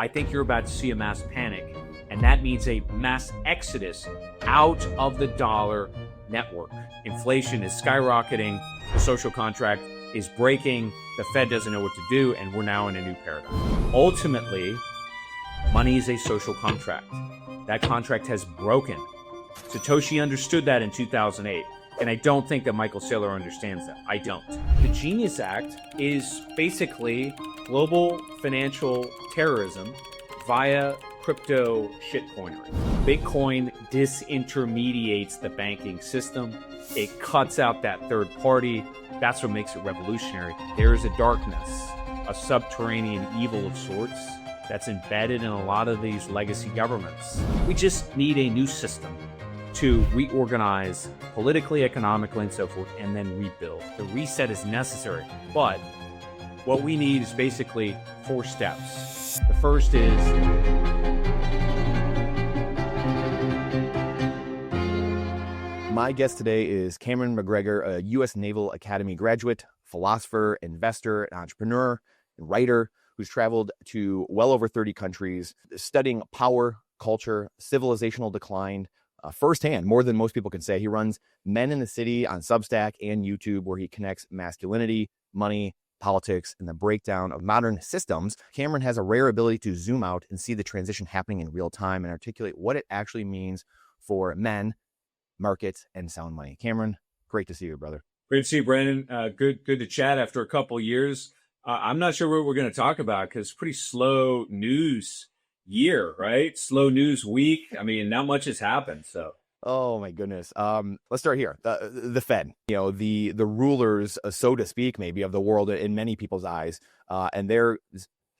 I think you're about to see a mass panic, and that means a mass exodus out of the dollar network. Inflation is skyrocketing, the social contract is breaking, the Fed doesn't know what to do, and we're now in a new paradigm. Ultimately, money is a social contract. That contract has broken. Satoshi understood that in 2008. And I don't think that Michael Saylor understands that. I don't. The Genius Act is basically global financial terrorism via crypto shitcoinery. Bitcoin disintermediates the banking system. It cuts out that third party. That's what makes it revolutionary. There is a darkness, a subterranean evil of sorts that's embedded in a lot of these legacy governments. We just need a new system to reorganize politically, economically, and so forth, and then rebuild. The reset is necessary, but what we need is basically 4 steps. The first is my guest today is Cameron McGregor, a U.S. Naval Academy graduate, philosopher, investor, entrepreneur, and writer who's traveled to well over 30 countries, studying power, culture, civilizational decline, firsthand, more than most people can say. He runs Men in the City on Substack and YouTube, where he connects masculinity, money, politics, and the breakdown of modern systems. Cameron has a rare ability to zoom out and see the transition happening in real time and articulate what it actually means for men, markets, and sound money. Cameron, great to see you, brother. Great to see you, Brandon. Good to chat after a couple years. I'm not sure what we're going to talk about because pretty slow news year, right? Slow news week. I mean, not much has happened. So, oh my goodness. Let's start here. The Fed, the rulers, so to speak, maybe of the world in many people's eyes, and they're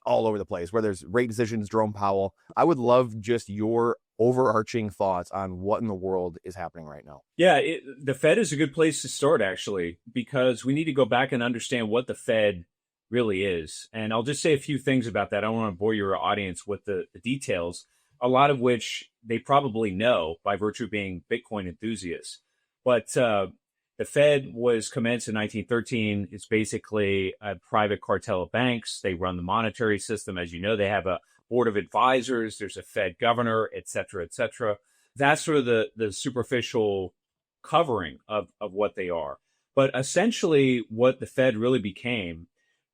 all over the place. Where there's rate decisions, Jerome Powell. I would love just your overarching thoughts on what in the world is happening right now. Yeah, the Fed is a good place to start, actually, because we need to go back and understand what the Fed really is. And I'll just say a few things about that. I don't want to bore your audience with the details, a lot of which they probably know by virtue of being Bitcoin enthusiasts. But the Fed was commenced in 1913. It's basically a private cartel of banks. They run the monetary system. As you know, they have a board of advisors. There's a Fed governor, et cetera, et cetera. That's sort of the superficial covering of what they are. But essentially what the Fed really became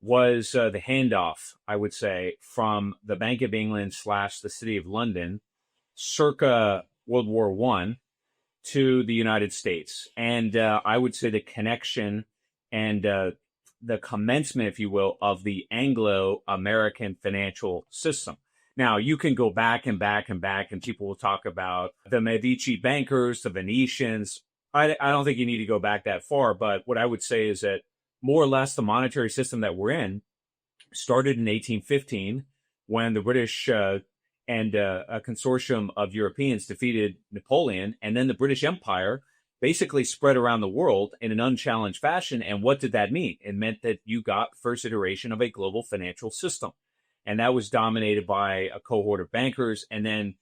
was the handoff, I would say, from the Bank of England / the City of London circa World War I to the United States. And I would say the connection and the commencement, if you will, of the Anglo-American financial system. Now, you can go back and back and back, and people will talk about the Medici bankers, the Venetians. I don't think you need to go back that far, but what I would say is that more or less the monetary system that we're in started in 1815 when the British and a consortium of Europeans defeated Napoleon, and then the British Empire basically spread around the world in an unchallenged fashion. And what did that mean? It meant that you got the first iteration of a global financial system. And that was dominated by a cohort of bankers. And then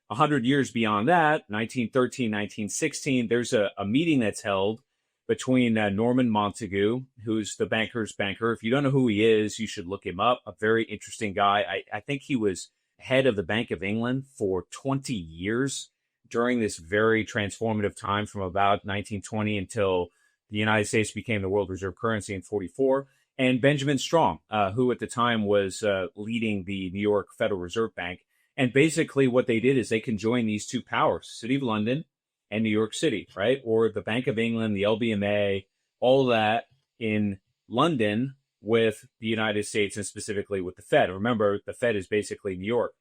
100 years beyond that, 1913, 1916, there's a meeting that's held between Norman Montagu, who's the banker's banker. If you don't know who he is, you should look him up. A very interesting guy. I think he was head of the Bank of England for 20 years during this very transformative time from about 1920 until the United States became the world reserve currency in 1944. And Benjamin Strong, who at the time was leading the New York Federal Reserve Bank. And basically what they did is they conjoined these two powers, City of London and New York City, right? Or the Bank of England, the LBMA, all that in London with the United States and specifically with the Fed. Remember, the Fed is basically New York.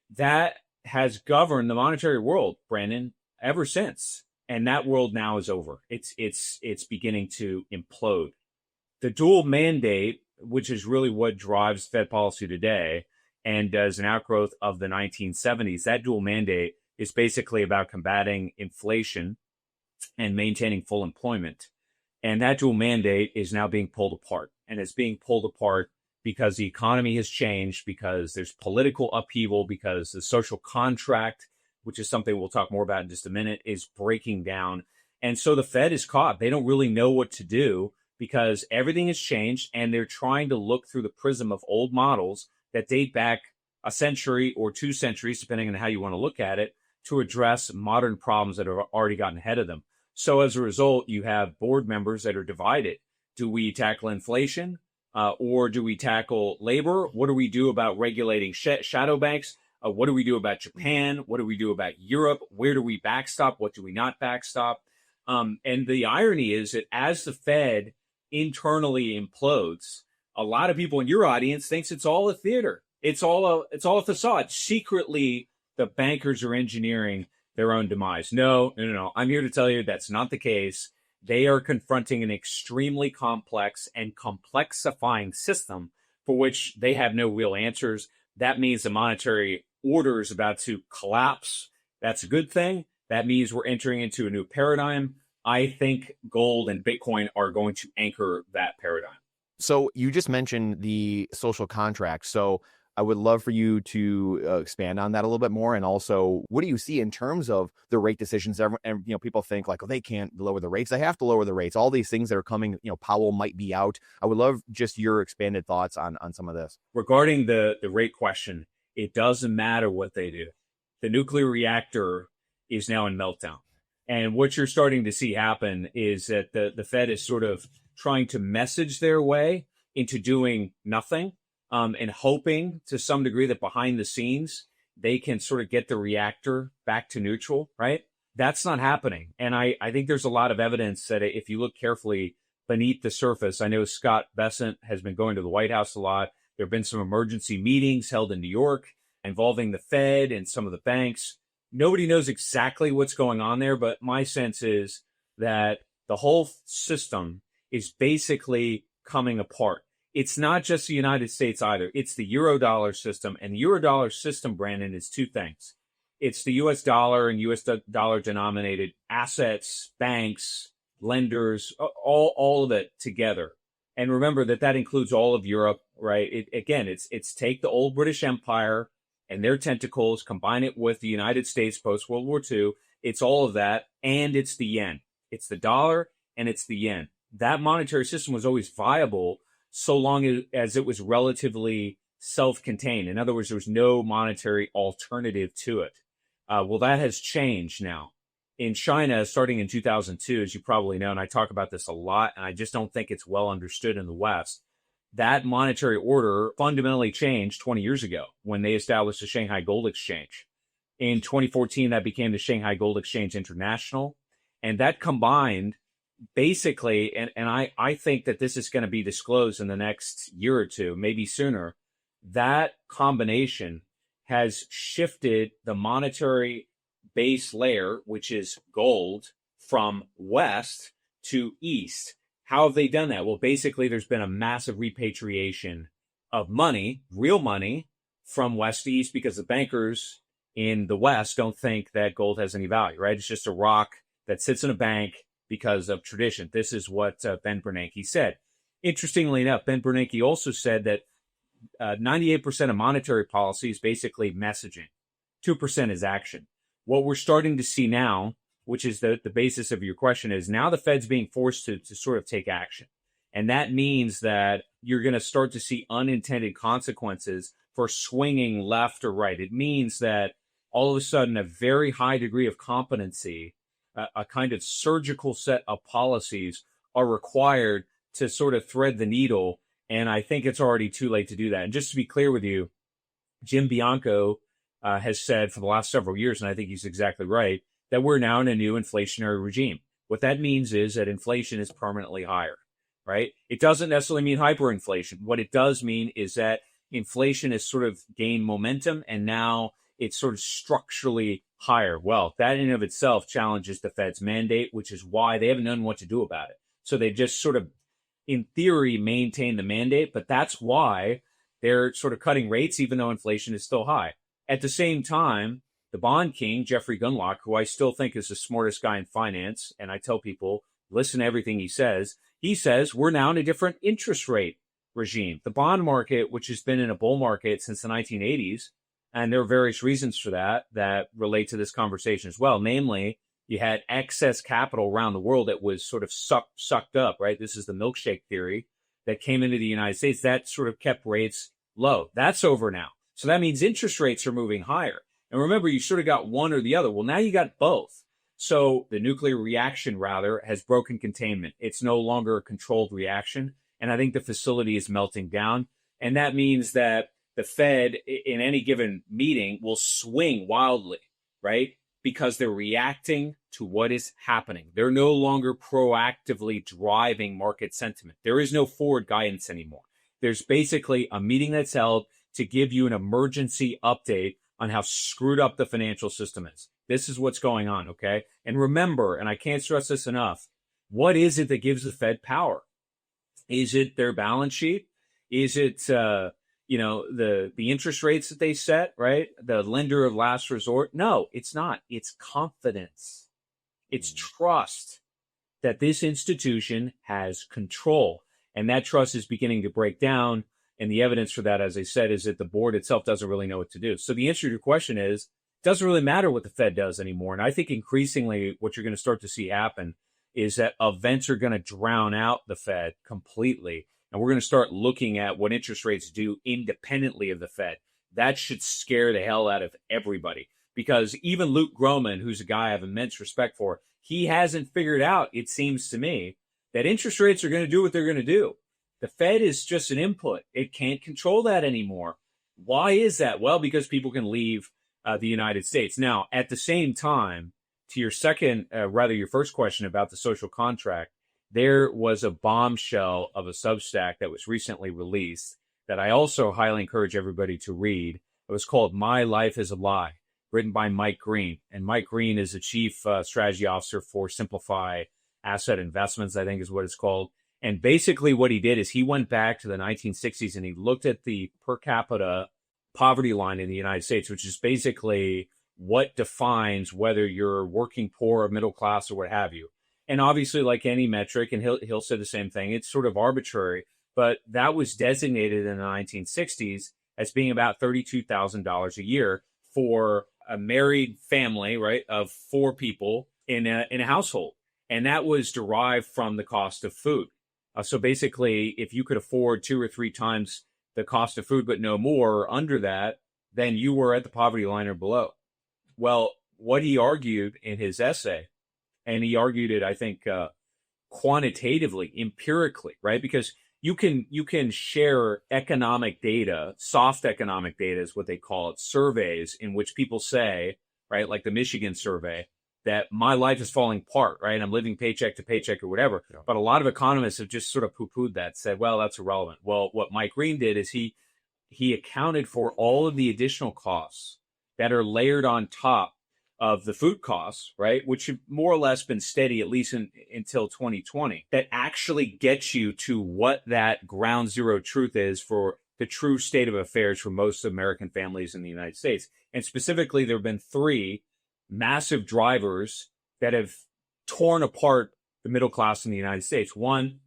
That has governed the monetary world, Brandon, ever since. And that world now is over. It's beginning to implode. The dual mandate, which is really what drives Fed policy today and as an outgrowth of the 1970s, that dual mandate is basically about combating inflation and maintaining full employment. And that dual mandate is now being pulled apart. And it's being pulled apart because the economy has changed, because there's political upheaval, because the social contract, which is something we'll talk more about in just a minute, is breaking down. And so the Fed is caught. They don't really know what to do because everything has changed, and they're trying to look through the prism of old models that date back a century or 2 centuries, depending on how you want to look at it, to address modern problems that have already gotten ahead of them. So as a result, you have board members that are divided. Do we tackle inflation or do we tackle labor? What do we do about regulating shadow banks? What do we do about Japan? What do we do about Europe? Where do we backstop? What do we not backstop? And the irony is that as the Fed internally implodes, a lot of people in your audience thinks it's all a theater. It's all a facade. Secretly, the bankers are engineering their own demise. No. I'm here to tell you that's not the case. They are confronting an extremely complex and complexifying system for which they have no real answers. That means the monetary order is about to collapse. That's a good thing. That means we're entering into a new paradigm. I think gold and Bitcoin are going to anchor that paradigm. So you just mentioned the social contract. So I would love for you to expand on that a little bit more. And also, what do you see in terms of the rate decisions? And people think like, oh, they can't lower the rates. They have to lower the rates. All these things that are coming, Powell might be out. I would love just your expanded thoughts on some of this. Regarding the rate question, it doesn't matter what they do. The nuclear reactor is now in meltdown. And what you're starting to see happen is that the Fed is sort of trying to message their way into doing nothing. And hoping to some degree that behind the scenes, they can sort of get the reactor back to neutral, right? That's not happening. And I think there's a lot of evidence that if you look carefully beneath the surface, I know Scott Bessent has been going to the White House a lot. There have been some emergency meetings held in New York involving the Fed and some of the banks. Nobody knows exactly what's going on there, but my sense is that the whole system is basically coming apart. It's not just the United States either. It's the Eurodollar system. And the Eurodollar system, Brandon, is two things. It's the US dollar and US dollar denominated assets, banks, lenders, all of it together. And remember that includes all of Europe, right? It's take the old British Empire and their tentacles, combine it with the United States post World War II. It's all of that. And it's the yen. It's the dollar and it's the yen. That monetary system was always viable so long as it was relatively self-contained. In other words, there was no monetary alternative to it. Well, that has changed now. In China, starting in 2002, as you probably know, and I talk about this a lot, and I just don't think it's well understood in the West, that monetary order fundamentally changed 20 years ago when they established the Shanghai Gold Exchange. In 2014, that became the Shanghai Gold Exchange International, and that combined basically, and I think that this is going to be disclosed in the next year or two, maybe sooner, that combination has shifted the monetary base layer, which is gold, from west to east. How have they done that? Well, basically, there's been a massive repatriation of money, real money, from west to east because the bankers in the West don't think that gold has any value, right? It's just a rock that sits in a bank because of tradition. This is what Ben Bernanke said. Interestingly enough, Ben Bernanke also said that 98% of monetary policy is basically messaging. 2% is action. What we're starting to see now, which is the basis of your question, is now the Fed's being forced to sort of take action. And that means that you're going to start to see unintended consequences for swinging left or right. It means that all of a sudden a very high degree of competency, a kind of surgical set of policies are required to sort of thread the needle. And I think it's already too late to do that. And just to be clear with you, Jim Bianco has said for the last several years, and I think he's exactly right, that we're now in a new inflationary regime. What that means is that inflation is permanently higher, right? It doesn't necessarily mean hyperinflation. What it does mean is that inflation has sort of gained momentum and now it's sort of structurally higher. Well, that in and of itself challenges the Fed's mandate, which is why they haven't known what to do about it. So they just sort of, in theory, maintain the mandate, but that's why they're sort of cutting rates, even though inflation is still high. At the same time, the bond king, Jeffrey Gundlach, who I still think is the smartest guy in finance, and I tell people, listen to everything he says we're now in a different interest rate regime. The bond market, which has been in a bull market since the 1980s, and there are various reasons for that relate to this conversation as well. Namely, you had excess capital around the world that was sort of sucked up, right? This is the milkshake theory that came into the United States that sort of kept rates low. That's over now. So that means interest rates are moving higher. And remember, you sort of got one or the other. Well, now you got both. So the nuclear reaction, rather, has broken containment. It's no longer a controlled reaction. And I think the facility is melting down. And that means that the Fed, in any given meeting, will swing wildly, right? Because they're reacting to what is happening. They're no longer proactively driving market sentiment. There is no forward guidance anymore. There's basically a meeting that's held to give you an emergency update on how screwed up the financial system is. This is what's going on, okay? And remember, and I can't stress this enough, what is it that gives the Fed power? Is it their balance sheet? Is it, the interest rates that they set, right? The lender of last resort? No, it's not. It's confidence. It's trust that this institution has control. And that trust is beginning to break down. And the evidence for that, as I said, is that the board itself doesn't really know what to do. So the answer to your question is, it doesn't really matter what the Fed does anymore. And I think increasingly what you're going to start to see happen is that events are going to drown out the Fed completely. And we're going to start looking at what interest rates do independently of the Fed. That should scare the hell out of everybody, because even Luke Gromen, who's a guy I have immense respect for, he hasn't figured out, it seems to me, that interest rates are going to do what they're going to do. The Fed is just an input. It can't control that anymore. Why is that? Well, because people can leave the United States. Now, at the same time, to your your first question about the social contract, there was a bombshell of a Substack that was recently released that I also highly encourage everybody to read. It was called My Life is a Lie, written by Mike Green. And Mike Green is the chief strategy officer for Simplify Asset Investments, I think is what it's called. And basically what he did is he went back to the 1960s and he looked at the per capita poverty line in the United States, which is basically what defines whether you're working poor or middle class or what have you. And obviously, like any metric, and he'll say the same thing, it's sort of arbitrary, but that was designated in the 1960s as being about $32,000 a year for a married family, right, of 4 people in a household. And that was derived from the cost of food. So basically, if you could afford 2 or 3 times the cost of food, but no more or under that, then you were at the poverty line or below. Well, what he argued in his essay, and he argued it, I think, quantitatively, empirically, right? Because you can share economic data, soft economic data is what they call it, surveys in which people say, right, like the Michigan survey, that my life is falling apart, right? I'm living paycheck to paycheck or whatever. Yeah. But a lot of economists have just sort of poo-pooed that, said, well, that's irrelevant. Well, what Mike Green did is he accounted for all of the additional costs that are layered on top of the food costs, right, which have more or less been steady, at least until 2020, that actually gets you to what that ground zero truth is for the true state of affairs for most American families in the United States. And specifically, there have been 3 massive drivers that have torn apart the middle class in the United States. One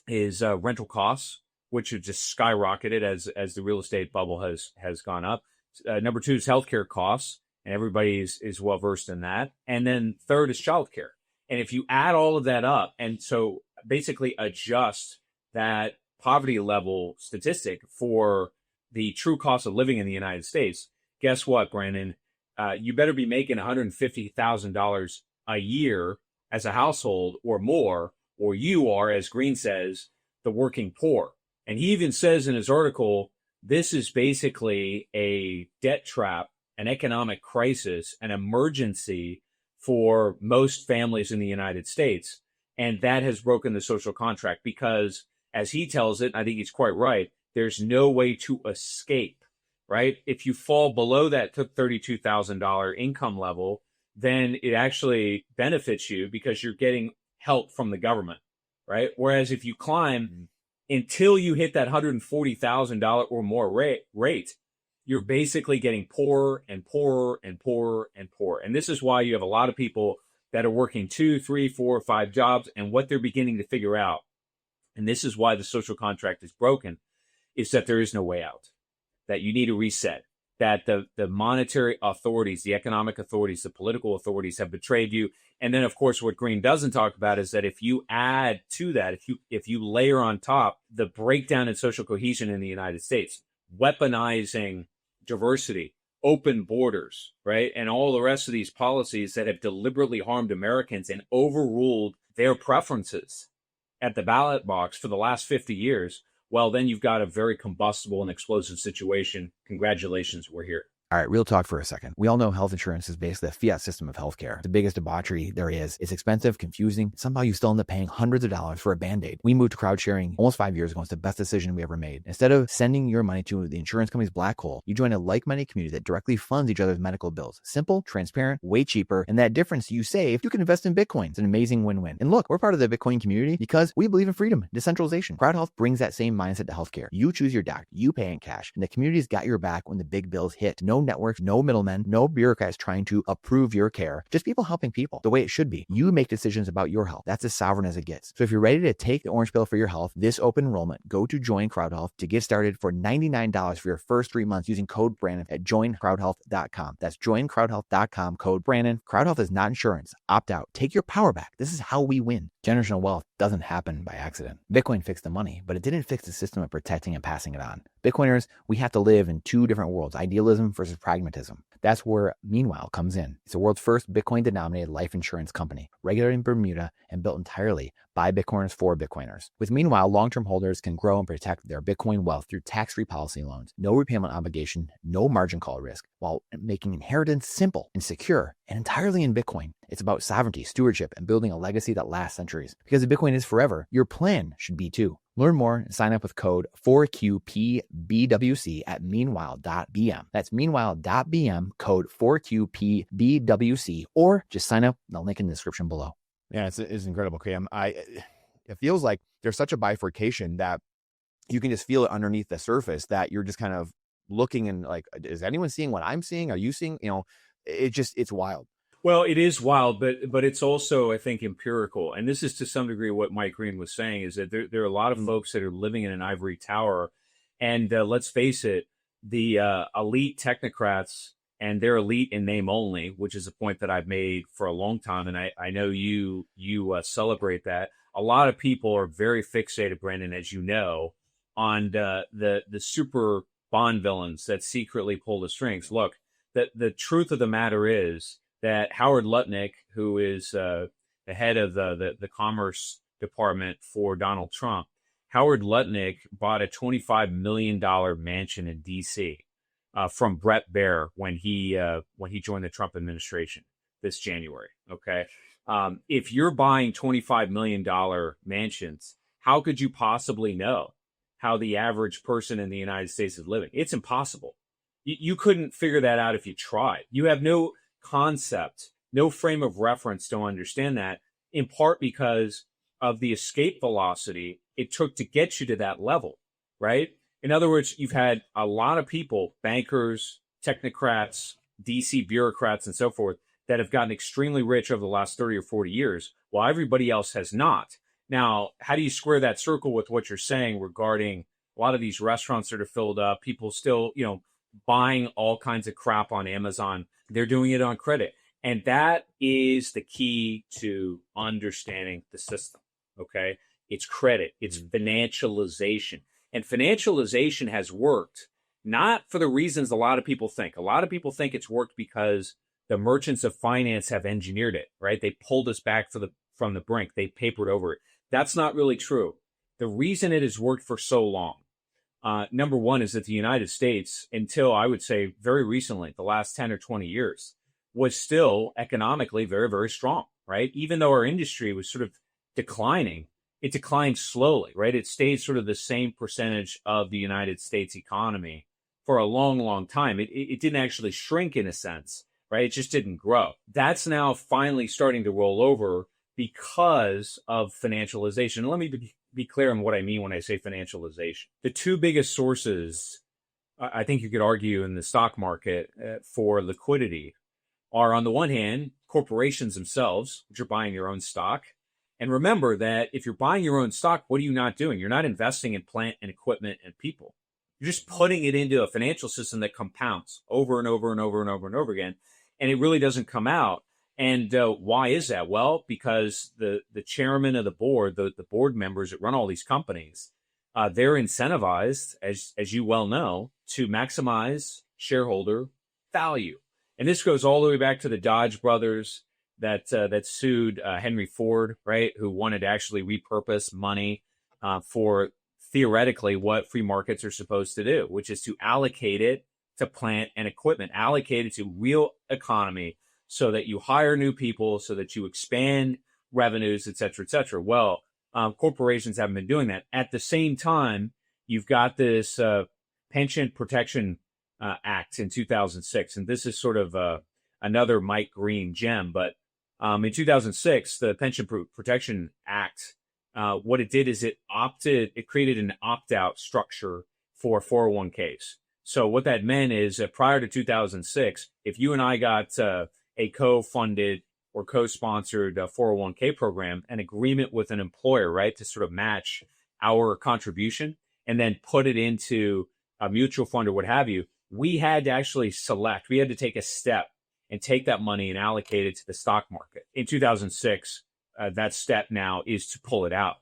is rental costs, which have just skyrocketed as the real estate bubble has gone up. Number 2 is healthcare costs, and everybody is well versed in that. And then third is childcare. And if you add all of that up, and so basically adjust that poverty level statistic for the true cost of living in the United States, guess what, Brandon? You better be making $150,000 a year as a household or more, or you are, as Green says, the working poor. And he even says in his article, this is basically a debt trap, an economic crisis, an emergency for most families in the United States. And that has broken the social contract because, as he tells it, I think he's quite right, there's no way to escape, right? If you fall below that $32,000 income level, then it actually benefits you because you're getting help from the government, right? Whereas if you climb until you hit that $140,000 or more rate, you're basically getting poorer and poorer and poorer and poorer. And this is why you have a lot of people that are working 2, 3, 4, 5 jobs, and what they're beginning to figure out, and this is why the social contract is broken, is that there is no way out, that you need a reset, that the monetary authorities, the economic authorities, the political authorities have betrayed you. And then, of course, what Green doesn't talk about is that if you add to that, if you layer on top the breakdown in social cohesion in the United States, weaponizing diversity, open borders, right? And all the rest of these policies that have deliberately harmed Americans and overruled their preferences at the ballot box for the last 50 years, well, then you've got a very combustible and explosive situation. Congratulations, we're here. All right, real talk for a second. We all know health insurance is basically a fiat system of healthcare. The biggest debauchery there is. It's expensive, confusing. Somehow you still end up paying hundreds of dollars for a Band-Aid. We moved to crowd sharing almost 5 years ago. It's the best decision we ever made. Instead of sending your money to the insurance company's black hole, you join a like-minded community that directly funds each other's medical bills. Simple, transparent, way cheaper, and that difference you save, you can invest in Bitcoin. It's an amazing win-win. And look, we're part of the Bitcoin community because we believe in freedom, decentralization. Crowd Health brings that same mindset to healthcare. You choose your doctor, you pay in cash, and the community's got your back when the big bills hit. No networks, no middlemen, no bureaucrats trying to approve your care, just people helping people the way it should be. You make decisions about your health. That's as sovereign as it gets. So if you're ready to take the orange pill for your health, this open enrollment, go to Join Crowd Health to get started for $99 for your first 3 months using code Brandon at joincrowdhealth.com. That's joincrowdhealth.com, code Brandon. Crowd Health is not insurance. Opt out. Take your power back. This is how we win. Generational wealth doesn't happen by accident. Bitcoin fixed the money, but it didn't fix the system of protecting and passing it on. Bitcoiners, we have to live in two different worlds, idealism versus pragmatism. That's where Meanwhile comes in. It's the world's first Bitcoin-denominated life insurance company, regulated in Bermuda and built entirely by Bitcoiners for Bitcoiners. With Meanwhile, long-term holders can grow and protect their Bitcoin wealth through tax-free policy loans, no repayment obligation, no margin call risk, while making inheritance simple and secure and entirely in Bitcoin. It's about sovereignty, stewardship, and building a legacy that lasts centuries. Because if Bitcoin is forever, your plan should be too. Learn more and sign up with code 4QPBWC at meanwhile.bm. That's meanwhile.bm, code 4QPBWC, or just sign up. The link in the description below. Yeah, it's incredible, Cam. It feels like there's such a bifurcation that you can just feel it underneath the surface that you're just kind of looking and like, is anyone seeing what I'm seeing? Are you seeing? It's wild. Well, it is wild, but it's also, I think, empirical. And this is to some degree what Mike Green was saying, is that there are a lot of folks that are living in an ivory tower. And let's face it, the elite technocrats, and they're elite in name only, which is a point that I've made for a long time. And I know you celebrate that. A lot of people are very fixated, Brandon, as you know, on the super Bond villains that secretly pull the strings. Look, the truth of the matter is that Howard Lutnick, who is the head of the Commerce Department for Donald Trump, Howard Lutnick bought a $25 million mansion in D.C. From Brett Baer when he joined the Trump administration this January. Okay, if you're buying $25 million mansions, how could you possibly know how the average person in the United States is living? It's impossible. You couldn't figure that out if you tried. You have no concept, no frame of reference to understand that, in part because of the escape velocity it took to get you to that level, right? In other words, you've had a lot of people, bankers, technocrats, DC bureaucrats, and so forth, that have gotten extremely rich over the last 30 or 40 years, while everybody else has not. Now, how do you square that circle with what you're saying regarding a lot of these restaurants that are filled up, people still, buying all kinds of crap on Amazon? They're doing it on credit. And that is the key to understanding the system, okay? It's credit. It's financialization. And financialization has worked, not for the reasons a lot of people think. A lot of people think it's worked because the merchants of finance have engineered it, right? They pulled us back from the brink. They papered over it. That's not really true. The reason it has worked for so long, number one, is that the United States, until I would say very recently, the last 10 or 20 years, was still economically very, very strong, right? Even though our industry was sort of declining, it declined slowly, right? It stayed sort of the same percentage of the United States economy for a long, long time. It didn't actually shrink in a sense, right? It just didn't grow. That's now finally starting to roll over because of financialization. And let me be clear on what I mean when I say financialization. The two biggest sources, I think you could argue, in the stock market for liquidity are, on the one hand, corporations themselves, which are buying your own stock. And remember that if you're buying your own stock, what are you not doing? You're not investing in plant and equipment and people. You're just putting it into a financial system that compounds over and over and over and over and over again. And it really doesn't come out. And why is that? Well, because the chairman of the board, the board members that run all these companies, they're incentivized, as you well know, to maximize shareholder value. And this goes all the way back to the Dodge brothers that sued Henry Ford, right, who wanted to actually repurpose money for theoretically what free markets are supposed to do, which is to allocate it to plant and equipment, allocate it to real economy so that you hire new people, so that you expand revenues, et cetera, et cetera. Well, corporations haven't been doing that. At the same time, you've got this Pension Protection Act in 2006, and this is sort of another Mike Green gem. But in 2006, the Pension Protection Act, what it did is it created an opt-out structure for 401ks. So what that meant is prior to 2006, if you and I got a co-funded or co-sponsored 401k program, an agreement with an employer, right, to sort of match our contribution and then put it into a mutual fund or what have you, we had to actually we had to take a step and take that money and allocate it to the stock market. In 2006, that step now is to pull it out.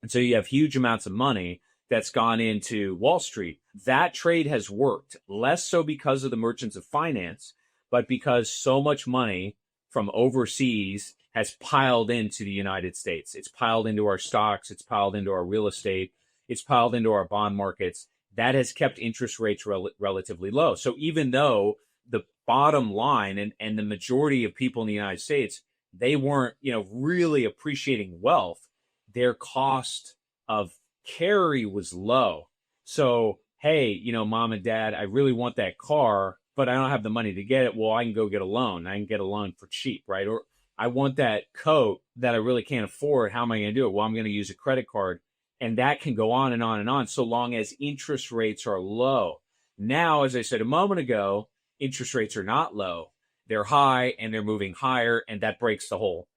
And so you have huge amounts of money that's gone into Wall Street. That trade has worked, less so because of the merchants of finance, but because so much money from overseas has piled into the United States. It's piled into our stocks. It's piled into our real estate. It's piled into our bond markets. That has kept interest rates relatively low. So even though the bottom line and the majority of people in the United States, they weren't, really appreciating wealth, their cost of carry was low. So, hey, mom and dad, I really want that car, but I don't have the money to get it. Well, I can go get a loan. I can get a loan for cheap, right? Or I want that coat that I really can't afford. How am I going to do it? Well, I'm going to use a credit card. And that can go on and on and on, so long as interest rates are low. Now, as I said a moment ago, interest rates are not low. They're high and they're moving higher, and that breaks the whole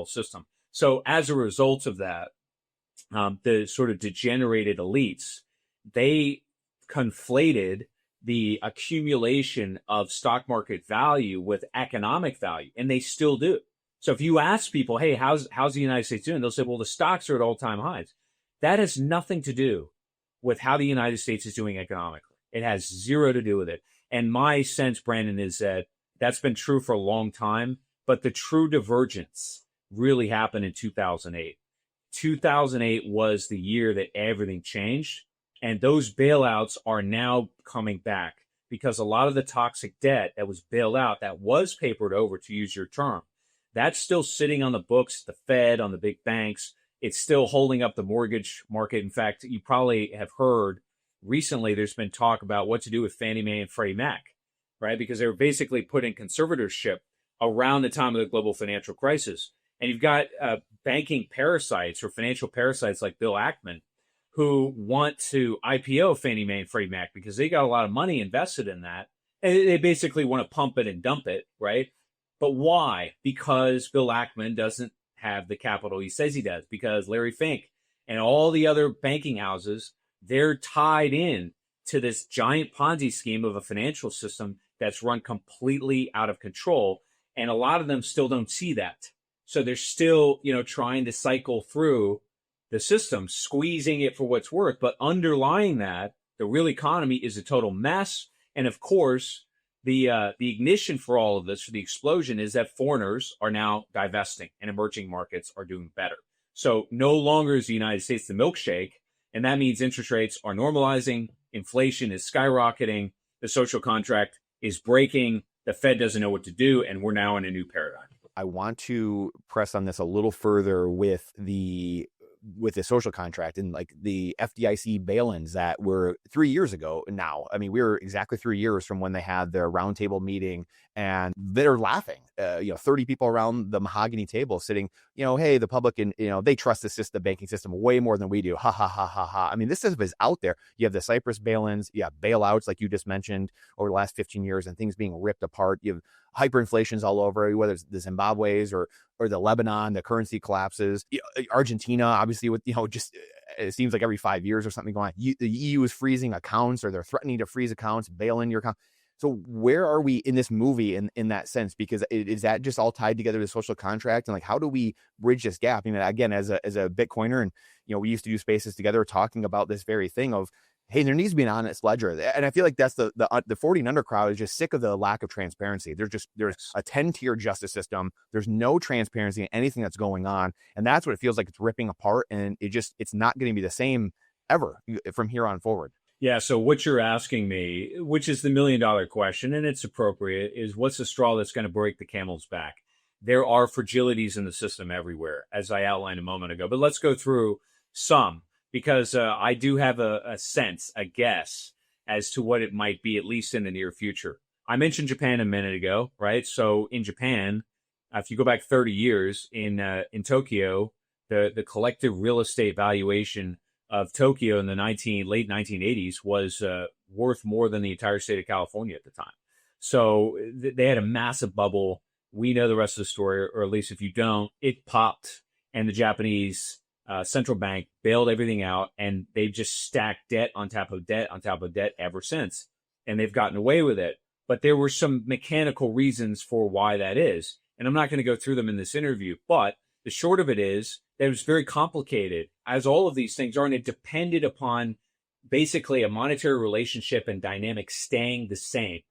system. So as a result of that, the sort of degenerated elites, they conflated the accumulation of stock market value with economic value, and they still do. So if you ask people, hey, how's the United States doing? They'll say, well, the stocks are at all-time highs. That has nothing to do with how the United States is doing economically. It has zero to do with it. And my sense, Brandon, is that that's been true for a long time, but the true divergence really happened in 2008. 2008 was the year that everything changed, and those bailouts are now coming back because a lot of the toxic debt that was bailed out, that was papered over, to use your term, that's still sitting on the books, the Fed, on the big banks. It's still holding up the mortgage market. In fact, you probably have heard recently there's been talk about what to do with Fannie Mae and Freddie Mac, right? Because they were basically put in conservatorship around the time of the global financial crisis. And you've got banking parasites or financial parasites like Bill Ackman who want to IPO Fannie Mae and Freddie Mac because they got a lot of money invested in that. And they basically want to pump it and dump it, right? But why? Because Bill Ackman doesn't have the capital he says he does, because Larry Fink and all the other banking houses, they're tied in to this giant Ponzi scheme of a financial system that's run completely out of control. And a lot of them still don't see that. So they're still, trying to cycle through the system, squeezing it for what's worth. But underlying that, the real economy is a total mess. And of course, the ignition for all of this, for the explosion, is that foreigners are now divesting and emerging markets are doing better. So no longer is the United States the milkshake, and that means interest rates are normalizing, inflation is skyrocketing, the social contract is breaking, the Fed doesn't know what to do, and we're now in a new paradigm. I want to press on this a little further with the social contract and like the FDIC bail-ins that were 3 years ago now. I mean, we were exactly 3 years from when they had their roundtable meeting, and they're laughing, 30 people around the mahogany table sitting, hey, the public, and, they trust the banking system way more than we do. Ha, ha, ha, ha, ha. I mean, this stuff is out there. You have the Cyprus bail-ins, you have bailouts, like you just mentioned, over the last 15 years, and things being ripped apart. You have hyperinflations all over, whether it's the Zimbabwe's or the Lebanon, the currency collapses. Argentina, obviously, with, just it seems like every 5 years or something going on. The EU is freezing accounts, or they're threatening to freeze accounts, bail in your account. So where are we in this movie in that sense? Because is that just all tied together to the social contract? And like, how do we bridge this gap? I mean, again, as a Bitcoiner, and, we used to do spaces together talking about this very thing of, hey, there needs to be an honest ledger. And I feel like that's the 40 and under crowd is just sick of the lack of transparency. There's a 10-tier justice system. There's no transparency in anything that's going on. And that's what it feels like it's ripping apart. And it's not going to be the same ever from here on forward. Yeah. So what you're asking me, which is the $1 million question, and it's appropriate, is what's the straw that's going to break the camel's back? There are fragilities in the system everywhere, as I outlined a moment ago. But let's go through some, because I do have a sense, a guess as to what it might be, at least in the near future. I mentioned Japan a minute ago, right? So in Japan, if you go back 30 years in Tokyo, the collective real estate valuation of Tokyo in the late 1980s was worth more than the entire state of California at the time. So they had a massive bubble. We know the rest of the story, or at least if you don't, it popped, and the Japanese central bank bailed everything out, and they've just stacked debt on top of debt on top of debt ever since, and they've gotten away with it. But there were some mechanical reasons for why that is, and I'm not going to go through them in this interview, but the short of it is that it was very complicated, as all of these things are, and it depended upon basically a monetary relationship and dynamic staying the same.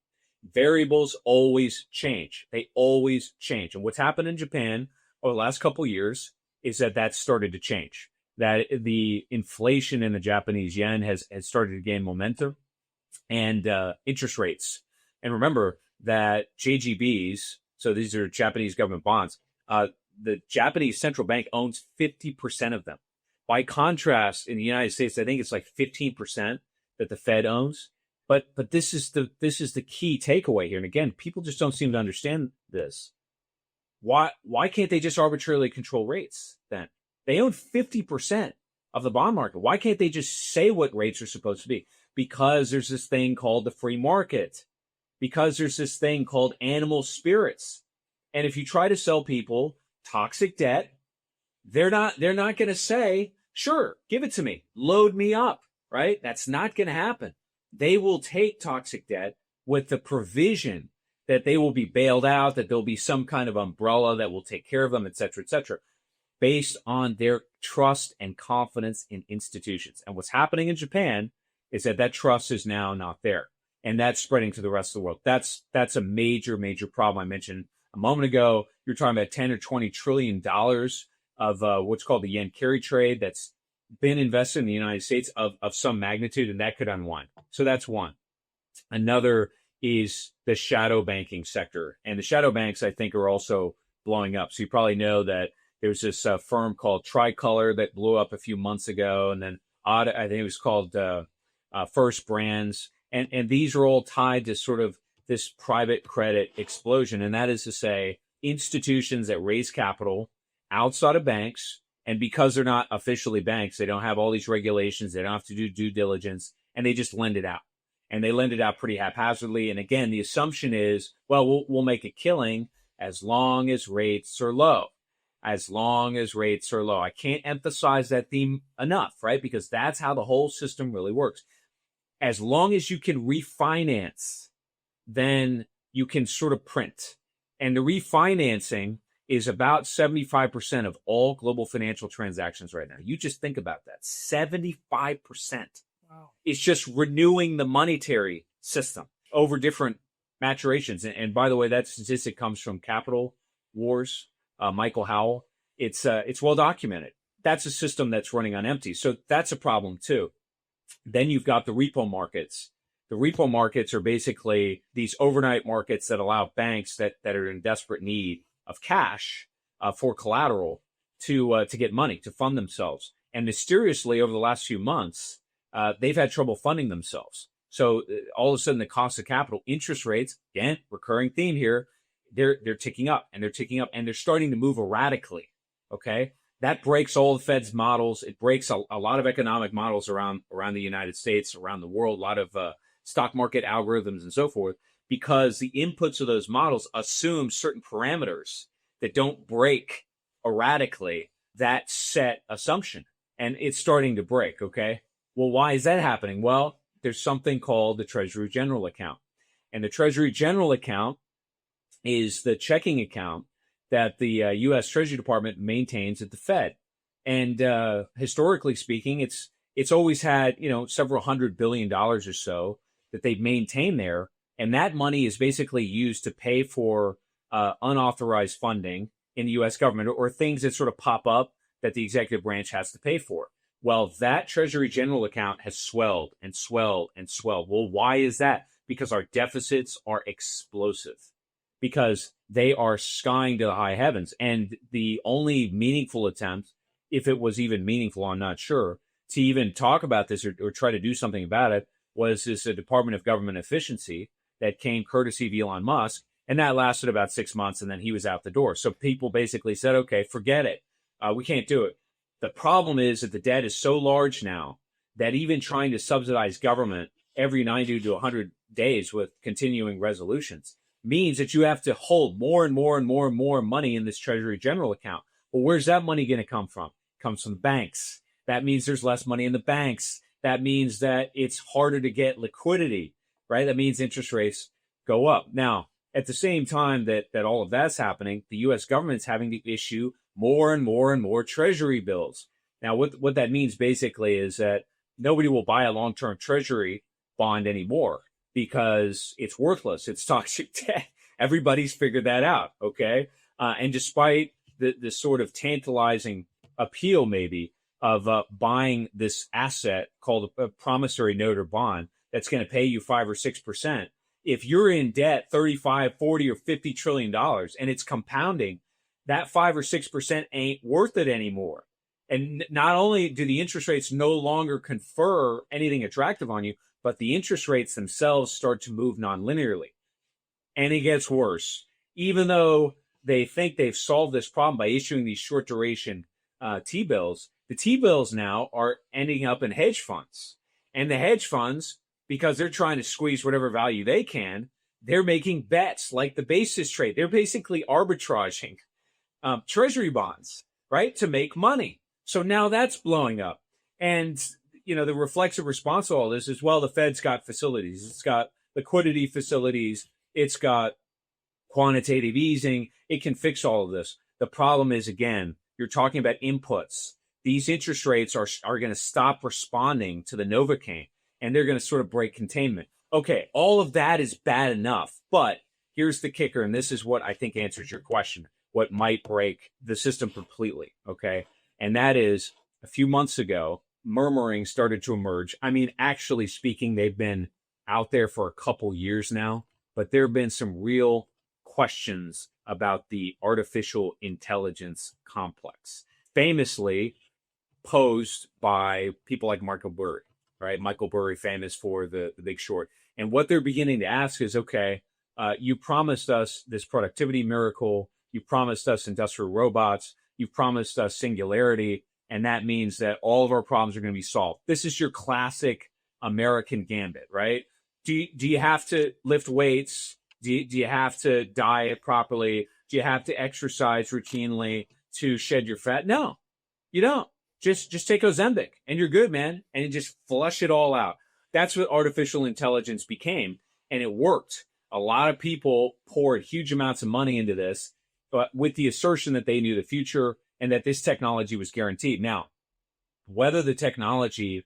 Variables always change. They always change. And what's happened in Japan over the last couple of years is that started to change. That the inflation in the Japanese yen has started to gain momentum, and interest rates. And remember that JGBs, so these are Japanese government bonds, the Japanese central bank owns 50% of them. By contrast, in the United States, I think it's like 15% that the Fed owns. But this is the key takeaway here. And again, people just don't seem to understand this. Why can't they just arbitrarily control rates then? They own 50% of the bond market. Why can't they just say what rates are supposed to be? Because there's this thing called the free market. Because there's this thing called animal spirits. And if you try to sell people toxic debt, they're not going to say, sure, give it to me, load me up, right? That's not going to happen. They will take toxic debt with the provision that they will be bailed out, that there'll be some kind of umbrella that will take care of them, et cetera, based on their trust and confidence in institutions. And what's happening in Japan is that trust is now not there. And that's spreading to the rest of the world. That's a major, major problem. I mentioned a moment ago, you're talking about 10 or 20 trillion dollars of what's called the yen carry trade that's been invested in the United States of some magnitude, and that could unwind. So that's one. Another is the shadow banking sector. And the shadow banks, I think, are also blowing up. So you probably know that there's this firm called Tricolor that blew up a few months ago. And then I think it was called First Brands. And these are all tied to sort of this private credit explosion. And that is to say, institutions that raise capital outside of banks, and because they're not officially banks, they don't have all these regulations, they don't have to do due diligence, and they just lend it out. And they lend it out pretty haphazardly. And again, the assumption is, well, we'll make a killing as long as rates are low. As long as rates are low. I can't emphasize that theme enough, right? Because that's how the whole system really works. As long as you can refinance, then you can sort of print. And the refinancing is about 75% of all global financial transactions right now. You just think about that. 75%. Wow. It's just renewing the monetary system over different maturations. And by the way, that statistic comes from Capital Wars, Michael Howell. It's well documented. That's a system that's running on empty. So that's a problem too. Then you've got the repo markets. The repo markets are basically these overnight markets that allow banks that are in desperate need of cash for collateral to get money to fund themselves. And mysteriously, over the last few months, they've had trouble funding themselves. So all of a sudden, the cost of capital, interest rates, again, recurring theme here, they're ticking up, and they're starting to move erratically. Okay, that breaks all the Fed's models. It breaks a lot of economic models around the United States, around the world, a lot of stock market algorithms and so forth, because the inputs of those models assume certain parameters that don't break erratically that set assumption. And it's starting to break, okay? Well, why is that happening? Well, there's something called the Treasury General account. And the Treasury General account is the checking account that the U.S. Treasury Department maintains at the Fed. And historically speaking, it's it's always had, several $100 billion or so that they've maintained there. And that money is basically used to pay for unauthorized funding in the US government, or things that sort of pop up that the executive branch has to pay for. Well, that Treasury General account has swelled and swelled and swelled. Well, why is that? Because our deficits are explosive, because they are skying to the high heavens. And the only meaningful attempt, if it was even meaningful, I'm not sure, to even talk about this or try to do something about it, was this Department of Government Efficiency that came courtesy of Elon Musk. And that lasted about 6 months, and then he was out the door. So people basically said, okay, forget it. We can't do it. The problem is that the debt is so large now that even trying to subsidize government every 90 to 100 days with continuing resolutions means that you have to hold more and more and more and more money in this Treasury General account. Well, where's that money going to come from? It comes from the banks. That means there's less money in the banks. That means that it's harder to get liquidity, right? That means interest rates go up. Now, at the same time that all of that's happening, the U.S. government's having to issue more and more and more treasury bills. Now, what that means basically is that nobody will buy a long-term treasury bond anymore because it's worthless. It's toxic debt. Everybody's figured that out, okay? And despite the sort of tantalizing appeal maybe of buying this asset called a promissory note or bond that's going to pay you 5 or 6%, if you're in debt 35, 40, or $50 trillion and it's compounding, that 5 or 6% ain't worth it anymore. And not only do the interest rates no longer confer anything attractive on you, but the interest rates themselves start to move non-linearly. And it gets worse. Even though they think they've solved this problem by issuing these short duration T-bills, the T-bills now are ending up in hedge funds. And the hedge funds, because they're trying to squeeze whatever value they can, they're making bets like the basis trade. They're basically arbitraging treasury bonds, right, to make money. So now that's blowing up. And, the reflexive response to all this is, well, the Fed's got facilities. It's got liquidity facilities. It's got quantitative easing. It can fix all of this. The problem is, again, you're talking about inputs. These interest rates are going to stop responding to the Novocaine, and they're going to sort of break containment. Okay, all of that is bad enough, but here's the kicker, and this is what I think answers your question, what might break the system completely, okay? And that is, a few months ago, murmuring started to emerge. I mean, actually speaking, they've been out there for a couple years now, but there have been some real questions about the artificial intelligence complex, famously posed by people like Michael Burry, right? Michael Burry, famous for the Big Short. And what they're beginning to ask is, okay, you promised us this productivity miracle. You promised us industrial robots. You promised us singularity. And that means that all of our problems are going to be solved. This is your classic American gambit, right? Do you have to lift weights? Do you have to diet properly? Do you have to exercise routinely to shed your fat? No, you don't. Just take Ozempic and you're good, man. And you just flush it all out. That's what artificial intelligence became. And it worked. A lot of people poured huge amounts of money into this, but with the assertion that they knew the future and that this technology was guaranteed. Now, whether the technology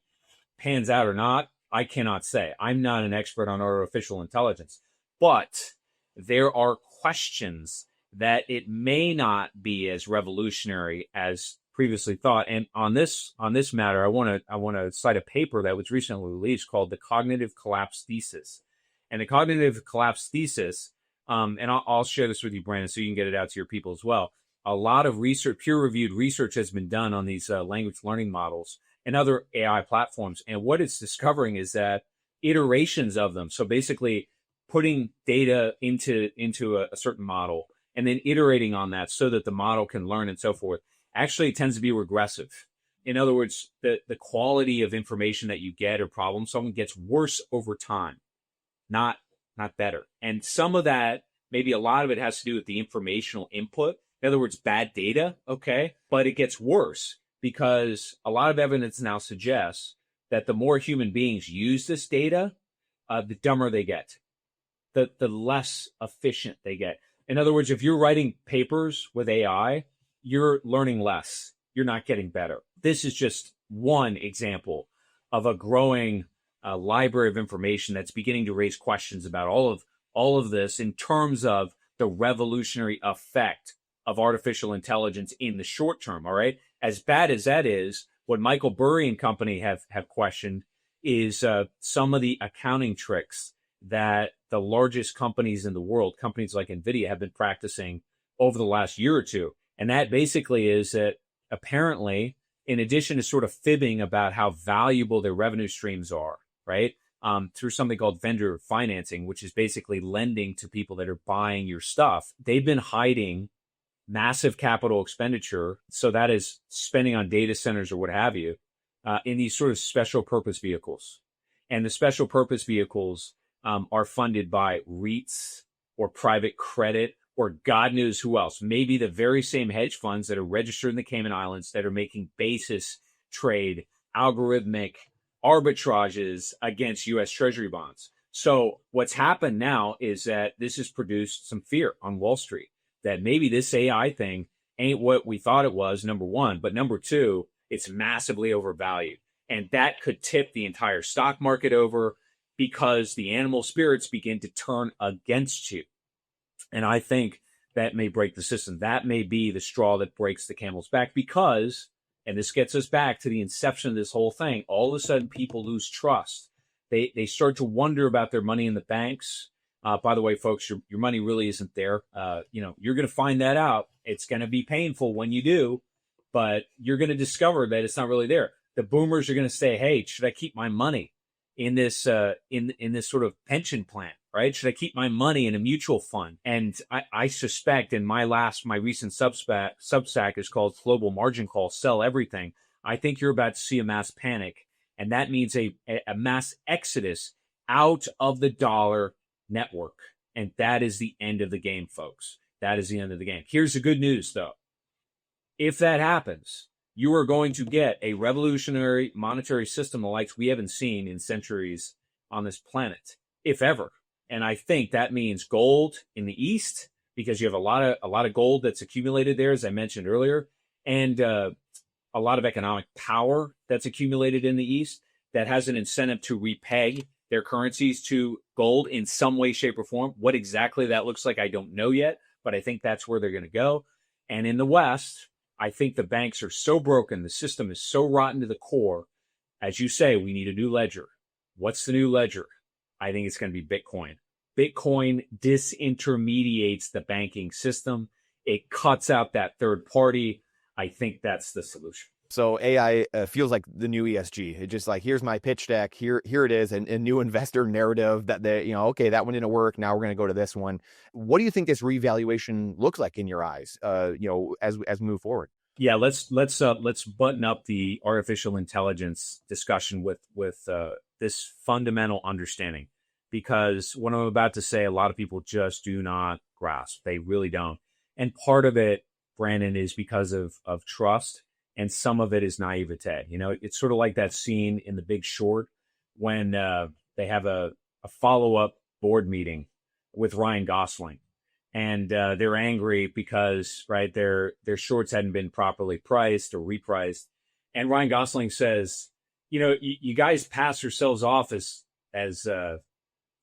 pans out or not, I cannot say. I'm not an expert on artificial intelligence, but there are questions that it may not be as revolutionary as previously thought. And on this matter, I want to cite a paper that was recently released called The Cognitive Collapse Thesis. And the Cognitive Collapse Thesis, and I'll share this with you, Brandon, so you can get it out to your people as well. A lot of research, peer-reviewed research has been done on these language learning models and other AI platforms. And what it's discovering is that iterations of them, so basically putting data into a certain model and then iterating on that so that the model can learn and so forth, actually tends to be regressive. In other words, the quality of information that you get or problem solving gets worse over time, not better. And some of that, maybe a lot of it has to do with the informational input. In other words, bad data, okay? But it gets worse because a lot of evidence now suggests that the more human beings use this data, the dumber they get, the less efficient they get. In other words, if you're writing papers with AI, you're learning less. You're not getting better. This is just one example of a growing library of information that's beginning to raise questions about all of this in terms of the revolutionary effect of artificial intelligence in the short term. All right, as bad as that is, what Michael Burry and company have questioned is some of the accounting tricks that the largest companies in the world, companies like NVIDIA, have been practicing over the last year or two. And that basically is that apparently, in addition to sort of fibbing about how valuable their revenue streams are, right, through something called vendor financing, which is basically lending to people that are buying your stuff, they've been hiding massive capital expenditure. So that is spending on data centers or what have you, in these sort of special purpose vehicles. And the special purpose vehicles are funded by REITs or private credit or God knows who else. Maybe the very same hedge funds that are registered in the Cayman Islands that are making basis trade, algorithmic arbitrages against U.S. Treasury bonds. So what's happened now is that this has produced some fear on Wall Street that maybe this AI thing ain't what we thought it was, number one. But number two, it's massively overvalued. And that could tip the entire stock market over because the animal spirits begin to turn against you. And I think that may break the system. That may be the straw that breaks the camel's back because, and this gets us back to the inception of this whole thing, all of a sudden people lose trust. They start to wonder about their money in the banks. By the way, folks, your money really isn't there. You're going to find that out. It's going to be painful when you do, but you're going to discover that it's not really there. The boomers are going to say, "Hey, should I keep my money in this in this sort of pension plan? Right? Should I keep my money in a mutual fund?" And I suspect in my recent Substack is called Global Margin Call, Sell Everything. I think you're about to see a mass panic, and that means a mass exodus out of the dollar network. And that is the end of the game, folks. That is the end of the game. Here's the good news, though. If that happens, you are going to get a revolutionary monetary system the likes we haven't seen in centuries on this planet, if ever. And I think that means gold in the East, because you have a lot of gold that's accumulated there, as I mentioned earlier, and a lot of economic power that's accumulated in the East that has an incentive to repeg their currencies to gold in some way, shape, or form. What exactly that looks like, I don't know yet, but I think that's where they're going to go. And in the West, I think the banks are so broken, the system is so rotten to the core. As you say, we need a new ledger. What's the new ledger? I think it's going to be Bitcoin. Bitcoin disintermediates the banking system. It cuts out that third party. I think that's the solution. So AI feels like the new ESG. It's just like, here's my pitch deck. Here it is. And a new investor narrative that okay, that one didn't work. Now we're going to go to this one. What do you think this revaluation looks like in your eyes, as we move forward? Yeah, let's button up the artificial intelligence discussion with this fundamental understanding, because what I'm about to say, a lot of people just do not grasp. They really don't. And part of it, Brandon, is because of trust, and some of it is naivete. It's sort of like that scene in The Big Short when they have a follow-up board meeting with Ryan Gosling. And they're angry because, right, their shorts hadn't been properly priced or repriced. And Ryan Gosling says, you guys pass yourselves off as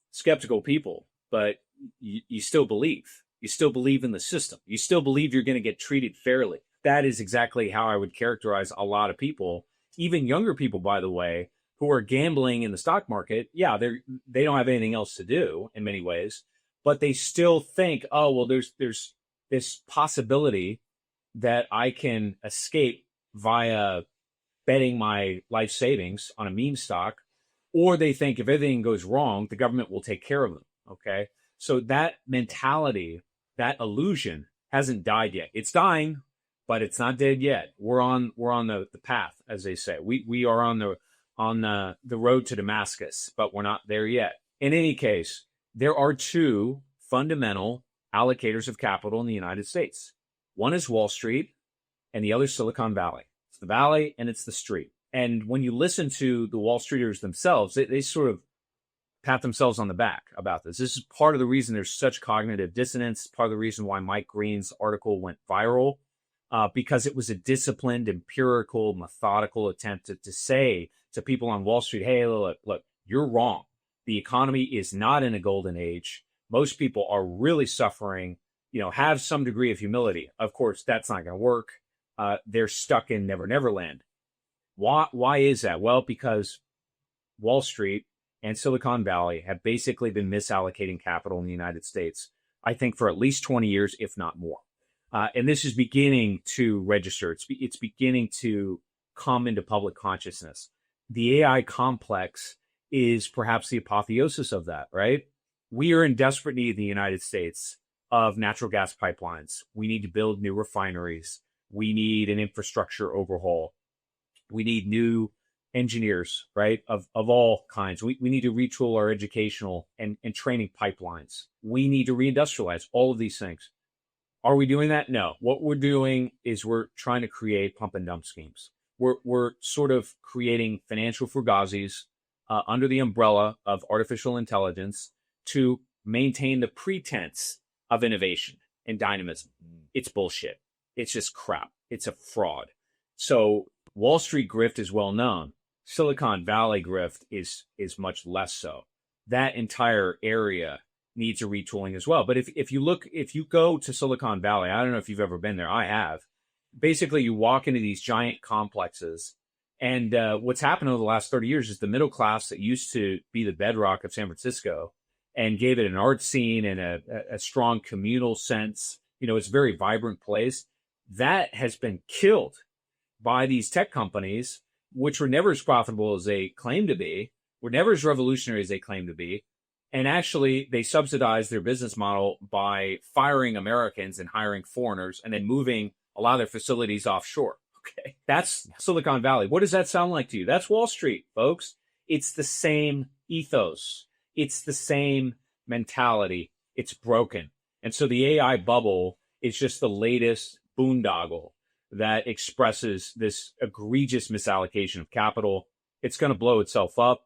skeptical people, but you still believe. You still believe in the system. You still believe you're going to get treated fairly. That is exactly how I would characterize a lot of people, even younger people, by the way, who are gambling in the stock market. Yeah, they don't have anything else to do in many ways, but they still think, oh, well, there's this possibility that I can escape via betting my life savings on a meme stock, or they think if everything goes wrong, the government will take care of them. Okay, so that mentality, that illusion, hasn't died yet. It's dying, but it's not dead yet. We're on the path, as they say. We are on the road to Damascus, but we're not there yet. In any case, there are two fundamental allocators of capital in the United States. One is Wall Street, and the other is Silicon Valley. It's the valley and it's the street. And when you listen to the Wall Streeters themselves, they sort of pat themselves on the back about this. This is part of the reason there's such cognitive dissonance, part of the reason why Mike Green's article went viral, because it was a disciplined, empirical, methodical attempt to say to people on Wall Street, hey, look, you're wrong. The economy is not in a golden age. Most people are really suffering, have some degree of humility. Of course, that's not going to work. They're stuck in Never Never Land. Why is that? Well, because Wall Street and Silicon Valley have basically been misallocating capital in the United States, I think, for at least 20 years, if not more. And this is beginning to register. It's beginning to come into public consciousness. The AI complex is perhaps the apotheosis of that, right? We are in desperate need in the United States of natural gas pipelines. We need to build new refineries. We need an infrastructure overhaul. We need new engineers, right, of all kinds. We need to retool our educational and training pipelines. We need to reindustrialize all of these things. Are we doing that? No. What we're doing is we're trying to create pump and dump schemes. We're sort of creating financial fugazis under the umbrella of artificial intelligence to maintain the pretense of innovation and dynamism. It's bullshit. It's just crap. It's a fraud. So Wall Street grift is well known. Silicon Valley grift is much less so. That entire area needs a retooling as well. But if you go to Silicon Valley, I don't know if you've ever been there. I have. Basically, you walk into these giant complexes, and what's happened over the last 30 years is the middle class that used to be the bedrock of San Francisco and gave it an art scene and a strong communal sense. It's a very vibrant place. That has been killed by these tech companies, which were never as profitable as they claim to be, were never as revolutionary as they claim to be. And actually, they subsidized their business model by firing Americans and hiring foreigners and then moving a lot of their facilities offshore. Okay, that's Silicon Valley. What does that sound like to you? That's Wall Street, folks. It's the same ethos. It's the same mentality. It's broken. And so the AI bubble is just the latest boondoggle that expresses this egregious misallocation of capital. It's going to blow itself up,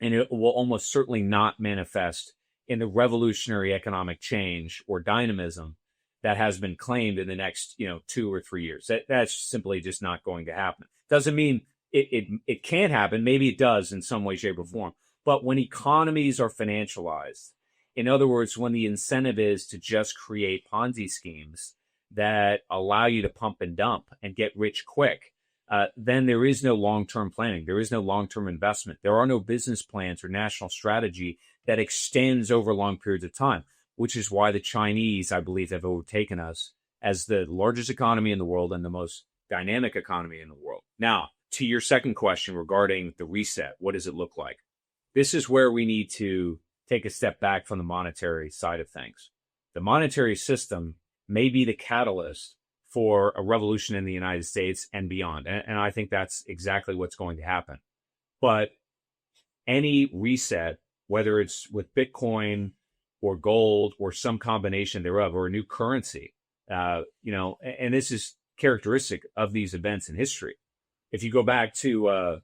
and it will almost certainly not manifest in the revolutionary economic change or dynamism that has been claimed in the next, 2 or 3 years. That's simply just not going to happen. Doesn't mean it can't happen. Maybe it does in some way, shape, or form. But when economies are financialized, in other words, when the incentive is to just create Ponzi schemes that allow you to pump and dump and get rich quick, then there is no long-term planning. There is no long-term investment. There are no business plans or national strategy that extends over long periods of time, which is why the Chinese, I believe, have overtaken us as the largest economy in the world and the most dynamic economy in the world. Now, to your second question regarding the reset, what does it look like? This is where we need to take a step back from the monetary side of things. The monetary system may be the catalyst for a revolution in the United States and beyond. And I think that's exactly what's going to happen. But any reset, whether it's with Bitcoin or gold or some combination thereof, or a new currency, and this is characteristic of these events in history. If you go back to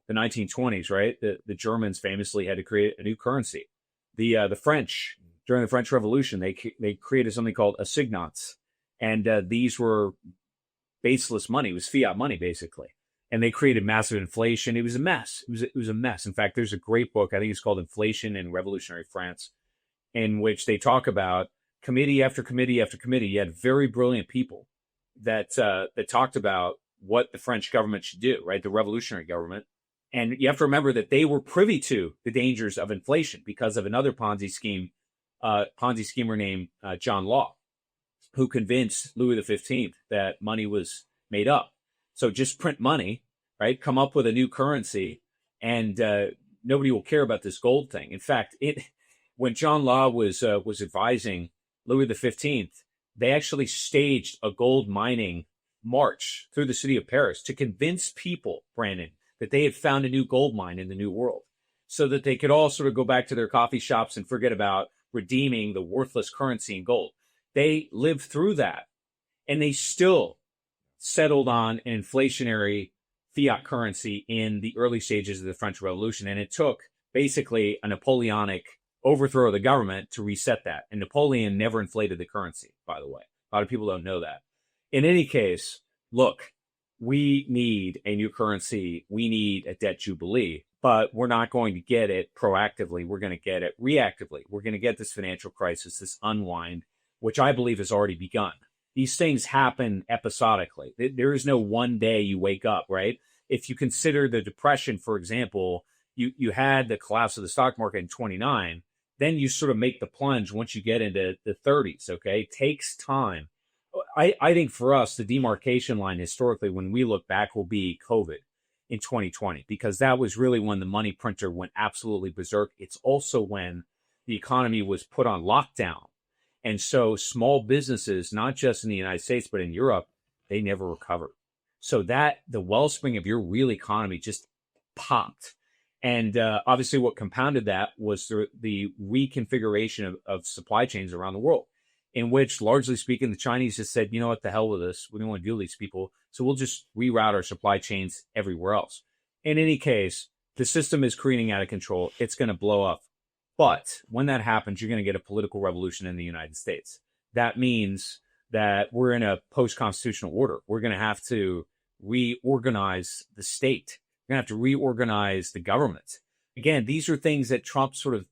the 1920s, right, the Germans famously had to create a new currency. The French, during the French Revolution, they created something called assignats. And these were baseless money. It was fiat money, basically. And they created massive inflation. It was a mess. It was a mess. In fact, there's a great book, I think it's called Inflation in Revolutionary France, in which they talk about committee after committee after committee. You had very brilliant people that talked about what the French government should do, right? The revolutionary government. And you have to remember that they were privy to the dangers of inflation because of another Ponzi schemer named John Law, who convinced Louis XV that money was made up. So just print money, right? Come up with a new currency, and nobody will care about this gold thing. In fact, when John Law was advising Louis XV, they actually staged a gold mining march through the city of Paris to convince people, Brandon, that they had found a new gold mine in the New World, so that they could all sort of go back to their coffee shops and forget about redeeming the worthless currency in gold. They lived through that, and they still settled on an inflationary fiat currency in the early stages of the French Revolution. And it took basically a Napoleonic overthrow of the government to reset that. And Napoleon never inflated the currency, by the way. A lot of people don't know that. In any case, look, we need a new currency. We need a debt jubilee, but we're not going to get it proactively. We're going to get it reactively. We're going to get this financial crisis, this unwind, which I believe has already begun. These things happen episodically. There is no one day you wake up, right? If you consider the Depression, for example, you had the collapse of the stock market in 29, then you sort of make the plunge once you get into the 30s, okay? It takes time. I think for us, the demarcation line historically, when we look back, will be COVID in 2020, because that was really when the money printer went absolutely berserk. It's also when the economy was put on lockdown. And so small businesses, not just in the United States, but in Europe, they never recovered. So that the wellspring of your real economy just popped. And obviously what compounded that was the reconfiguration of supply chains around the world, in which, largely speaking, the Chinese just said, you know what, the hell with this. We don't want to deal with these people. So we'll just reroute our supply chains everywhere else. In any case, the system is careening out of control. It's going to blow up. But when that happens, you're going to get a political revolution in the United States. That means that we're in a post-constitutional order. We're going to have to reorganize the state. We're going to have to reorganize the government. Again, these are things that Trump sort of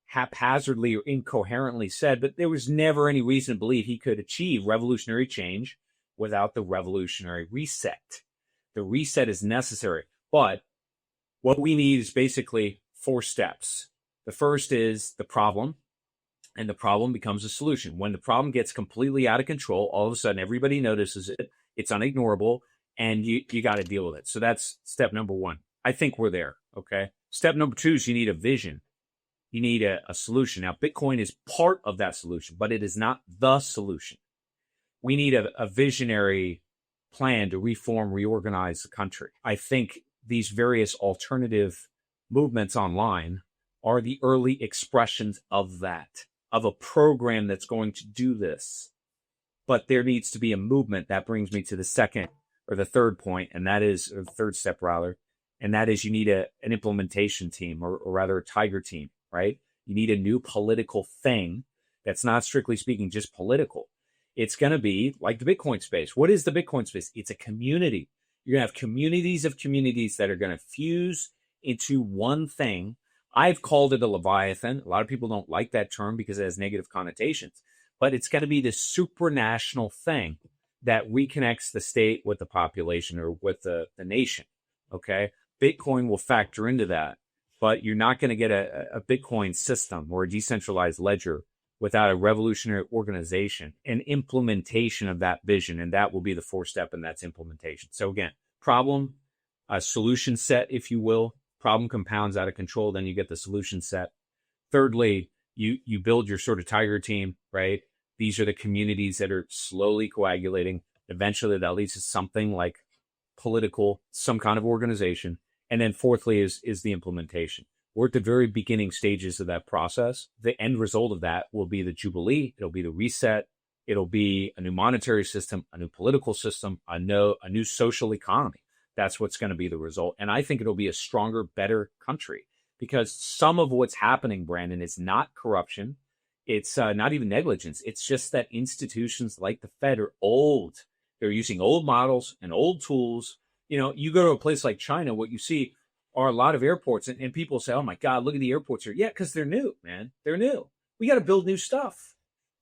haphazardly or incoherently said, but there was never any reason to believe he could achieve revolutionary change without the revolutionary reset. The reset is necessary, but what we need is basically 4 steps. The first is the problem, and the problem becomes a solution. When the problem gets completely out of control, all of a sudden everybody notices it, it's unignorable, and you got to deal with it. So that's step number 1. I think we're there, okay? Step number 2 is you need a vision. You need a solution. Now, Bitcoin is part of that solution, but it is not the solution. We need a visionary plan to reform, reorganize the country. I think these various alternative movements online are the early expressions of that, of a program that's going to do this. But there needs to be a movement. That brings me to the second or the third point, and that is, or the third step rather, and that is you need an implementation team, or rather a tiger team, right? You need a new political thing that's not, strictly speaking, just political. It's going to be like the Bitcoin space. What is the Bitcoin space? It's a community. You're going to have communities of communities that are going to fuse into one thing. I've called it a Leviathan. A lot of people don't like that term because it has negative connotations, but it's going to be this supranational thing that reconnects the state with the population or with the nation. Okay. Bitcoin will factor into that, but you're not going to get a Bitcoin system or a decentralized ledger without a revolutionary organization and implementation of that vision. And that will be the 4th step, and that's implementation. So again, problem, a solution set, if you will. Problem compounds out of control, then you get the solution set. Thirdly, you build your sort of tiger team, right? These are the communities that are slowly coagulating. Eventually that leads to something like political, some kind of organization. And then fourthly is the implementation. We're at the very beginning stages of that process. The end result of that will be the Jubilee. It'll be the reset. It'll be a new monetary system, a new political system, a new social economy. That's what's going to be the result. And I think it'll be a stronger, better country, because some of what's happening, Brandon, is not corruption. It's not even negligence. It's just that institutions like the Fed are old. They're using old models and old tools. You know, you go to a place like China, what you see are a lot of airports, and people say, oh my God, look at the airports here. Yeah, because they're new, man. They're new. We got to build new stuff.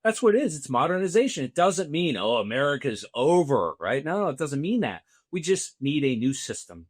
That's what it is. It's modernization. It doesn't mean, oh, America's over, right? No, it doesn't mean that. We just need a new system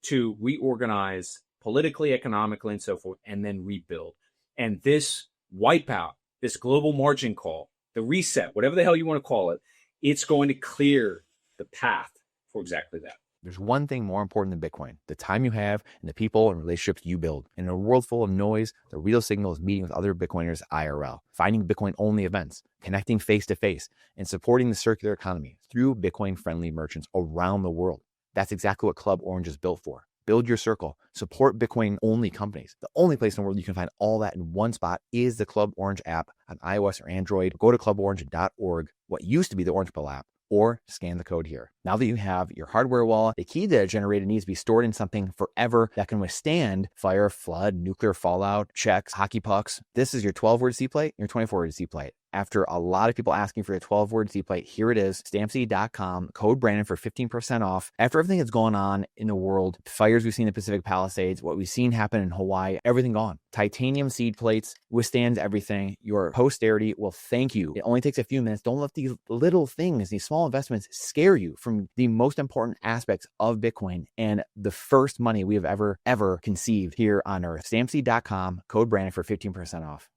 to reorganize politically, economically, and so forth, and then rebuild. And this wipeout, this global margin call, the reset, whatever the hell you want to call it, it's going to clear the path for exactly that. There's one thing more important than Bitcoin: the time you have and the people and relationships you build. In a world full of noise, the real signal is meeting with other Bitcoiners IRL, finding Bitcoin-only events, connecting face-to-face, and supporting the circular economy through Bitcoin-friendly merchants around the world. That's exactly what Club Orange is built for. Build your circle. Support Bitcoin-only companies. The only place in the world you can find all that in one spot is the Club Orange app on iOS or Android. Go to cluborange.org, what used to be the Orange Pill app, or scan the code here. Now that you have your hardware wallet, the key data generated needs to be stored in something forever that can withstand fire, flood, nuclear fallout, checks, hockey pucks. This is your 12-word C plate, your 24-word C plate. After a lot of people asking for a 12-word seed plate, here it is, stampseed.com, code Brandon for 15% off. After everything that's going on in the world, fires we've seen in the Pacific Palisades, what we've seen happen in Hawaii, everything gone. Titanium seed plates withstands everything. Your posterity will thank you. It only takes a few minutes. Don't let these little things, these small investments scare you from the most important aspects of Bitcoin and the first money we have ever conceived here on earth. Stampseed.com, code Brandon for 15% off.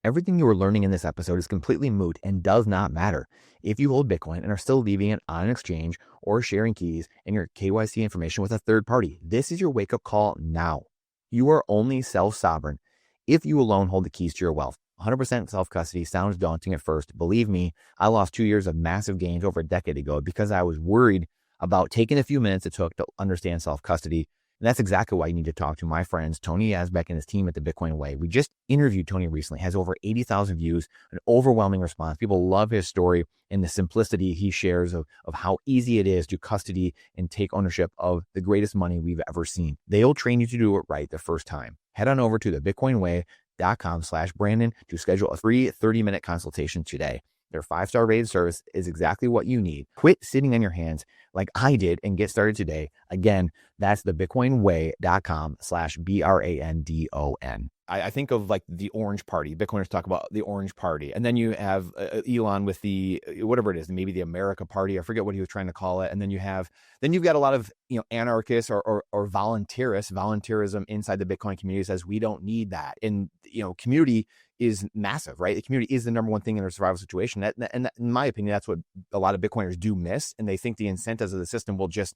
Everything you are learning in this episode is completely moot and does not matter if you hold Bitcoin and are still leaving it on an exchange or sharing keys and your KYC information with a third party. This is your wake-up call now. You are only self-sovereign if you alone hold the keys to your wealth. 100% self-custody sounds daunting at first. Believe me, I lost 2 years of massive gains over a decade ago because I was worried about taking the few minutes it took to understand self-custody. And that's exactly why you need to talk to my friends, Tony Yazbek and his team at the Bitcoin Way. We just interviewed Tony recently, has over 80,000 views, an overwhelming response. People love his story and the simplicity he shares of how easy it is to custody and take ownership of the greatest money we've ever seen. They'll train you to do it right the first time. Head on over to thebitcoinway.com/Brandon to schedule a free 30-minute consultation today. Their 5-star rated service is exactly what you need. Quit sitting on your hands like I did and get started today. Again, that's thebitcoinway.com/BRANDON. I think of like the Orange Party. Bitcoiners talk about the Orange Party. And then you have Elon with the, whatever it is, maybe the America Party. I forget what he was trying to call it. And then you've got a lot of, anarchists or volunteerism inside the Bitcoin community says we don't need that. And, community is massive, right? The community is the number one thing in a survival situation. And in my opinion, that's what a lot of Bitcoiners do miss. And they think the incentives of the system will just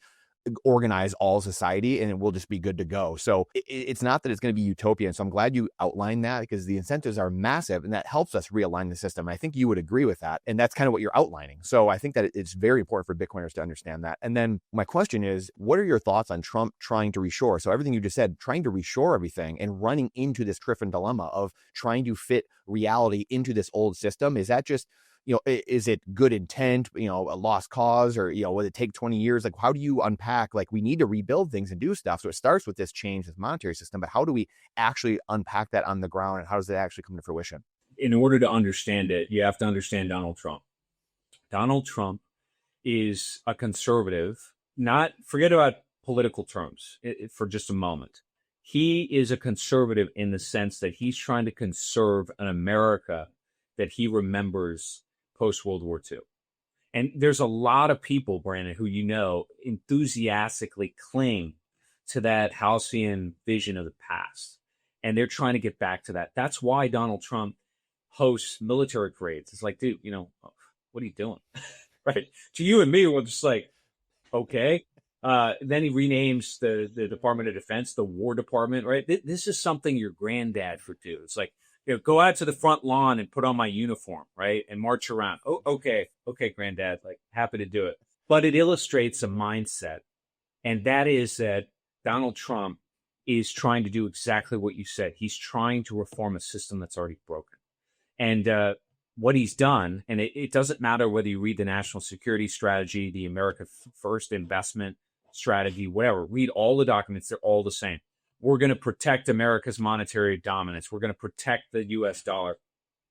organize all society and it will just be good to go. So it's not that it's going to be utopian. So I'm glad you outlined that because the incentives are massive and that helps us realign the system. And I think you would agree with that. And that's kind of what you're outlining. So I think that it's very important for Bitcoiners to understand that. And then my question is, what are your thoughts on Trump trying to reshore? So everything you just said, trying to reshore everything and running into this Triffin dilemma of trying to fit reality into this old system. Is that just, is it good intent, a lost cause, or, would it take 20 years? Like, how do you unpack, like, we need to rebuild things and do stuff. So it starts with this change, this monetary system, but how do we actually unpack that on the ground and how does it actually come to fruition? In order to understand it, you have to understand Donald Trump. Donald Trump is a conservative, forget about political terms for just a moment. He is a conservative in the sense that he's trying to conserve an America that he remembers post-World War II. And there's a lot of people, Brandon, who enthusiastically cling to that halcyon vision of the past. And they're trying to get back to that. That's why Donald Trump hosts military parades. It's like, dude, what are you doing? Right? To you and me, we're just like, okay. Then he renames the Department of Defense, the War Department, right? This is something your granddad would do. It's like, go out to the front lawn and put on my uniform, right? And march around. Oh, okay, granddad, like happy to do it. But it illustrates a mindset. And that is that Donald Trump is trying to do exactly what you said. He's trying to reform a system that's already broken. And what he's done, and it doesn't matter whether you read the national security strategy, the America First investment strategy, whatever, read all the documents, they're all the same. We're going to protect America's monetary dominance. We're going to protect the U.S. dollar.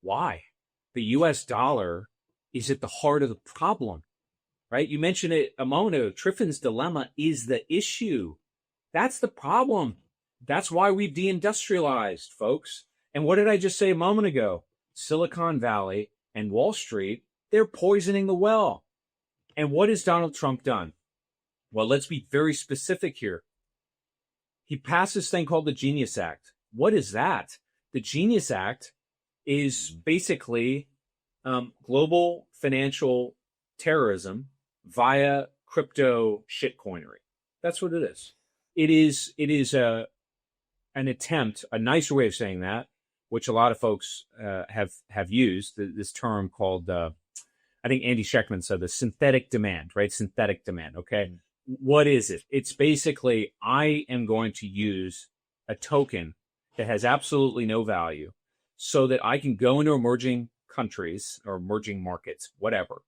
Why? The U.S. dollar is at the heart of the problem, right? You mentioned it a moment ago. Triffin's dilemma is the issue. That's the problem. That's why we've deindustrialized, folks. And what did I just say a moment ago? Silicon Valley and Wall Street, they're poisoning the well. And what has Donald Trump done? Well, let's be very specific here. He passed this thing called the Genius Act. What is that? The Genius Act is basically global financial terrorism via crypto shitcoinery. That's what it is. It is an attempt, a nicer way of saying that, which a lot of folks have used, this term called, I think Andy Schectman said, the synthetic demand, right? Synthetic demand, okay? What is it? It's basically, I am going to use a token that has absolutely no value so that I can go into emerging countries or emerging markets, whatever,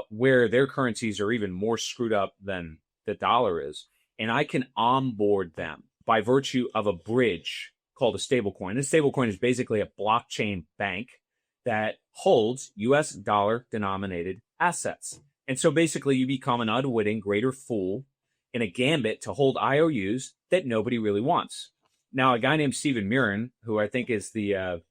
where their currencies are even more screwed up than the dollar is. And I can onboard them by virtue of a bridge called a stablecoin. A stablecoin is basically a blockchain bank that holds US dollar denominated assets. And so basically you become an unwitting greater fool in a gambit to hold IOUs that nobody really wants. Now, a guy named Stephen Mirren, who I think is the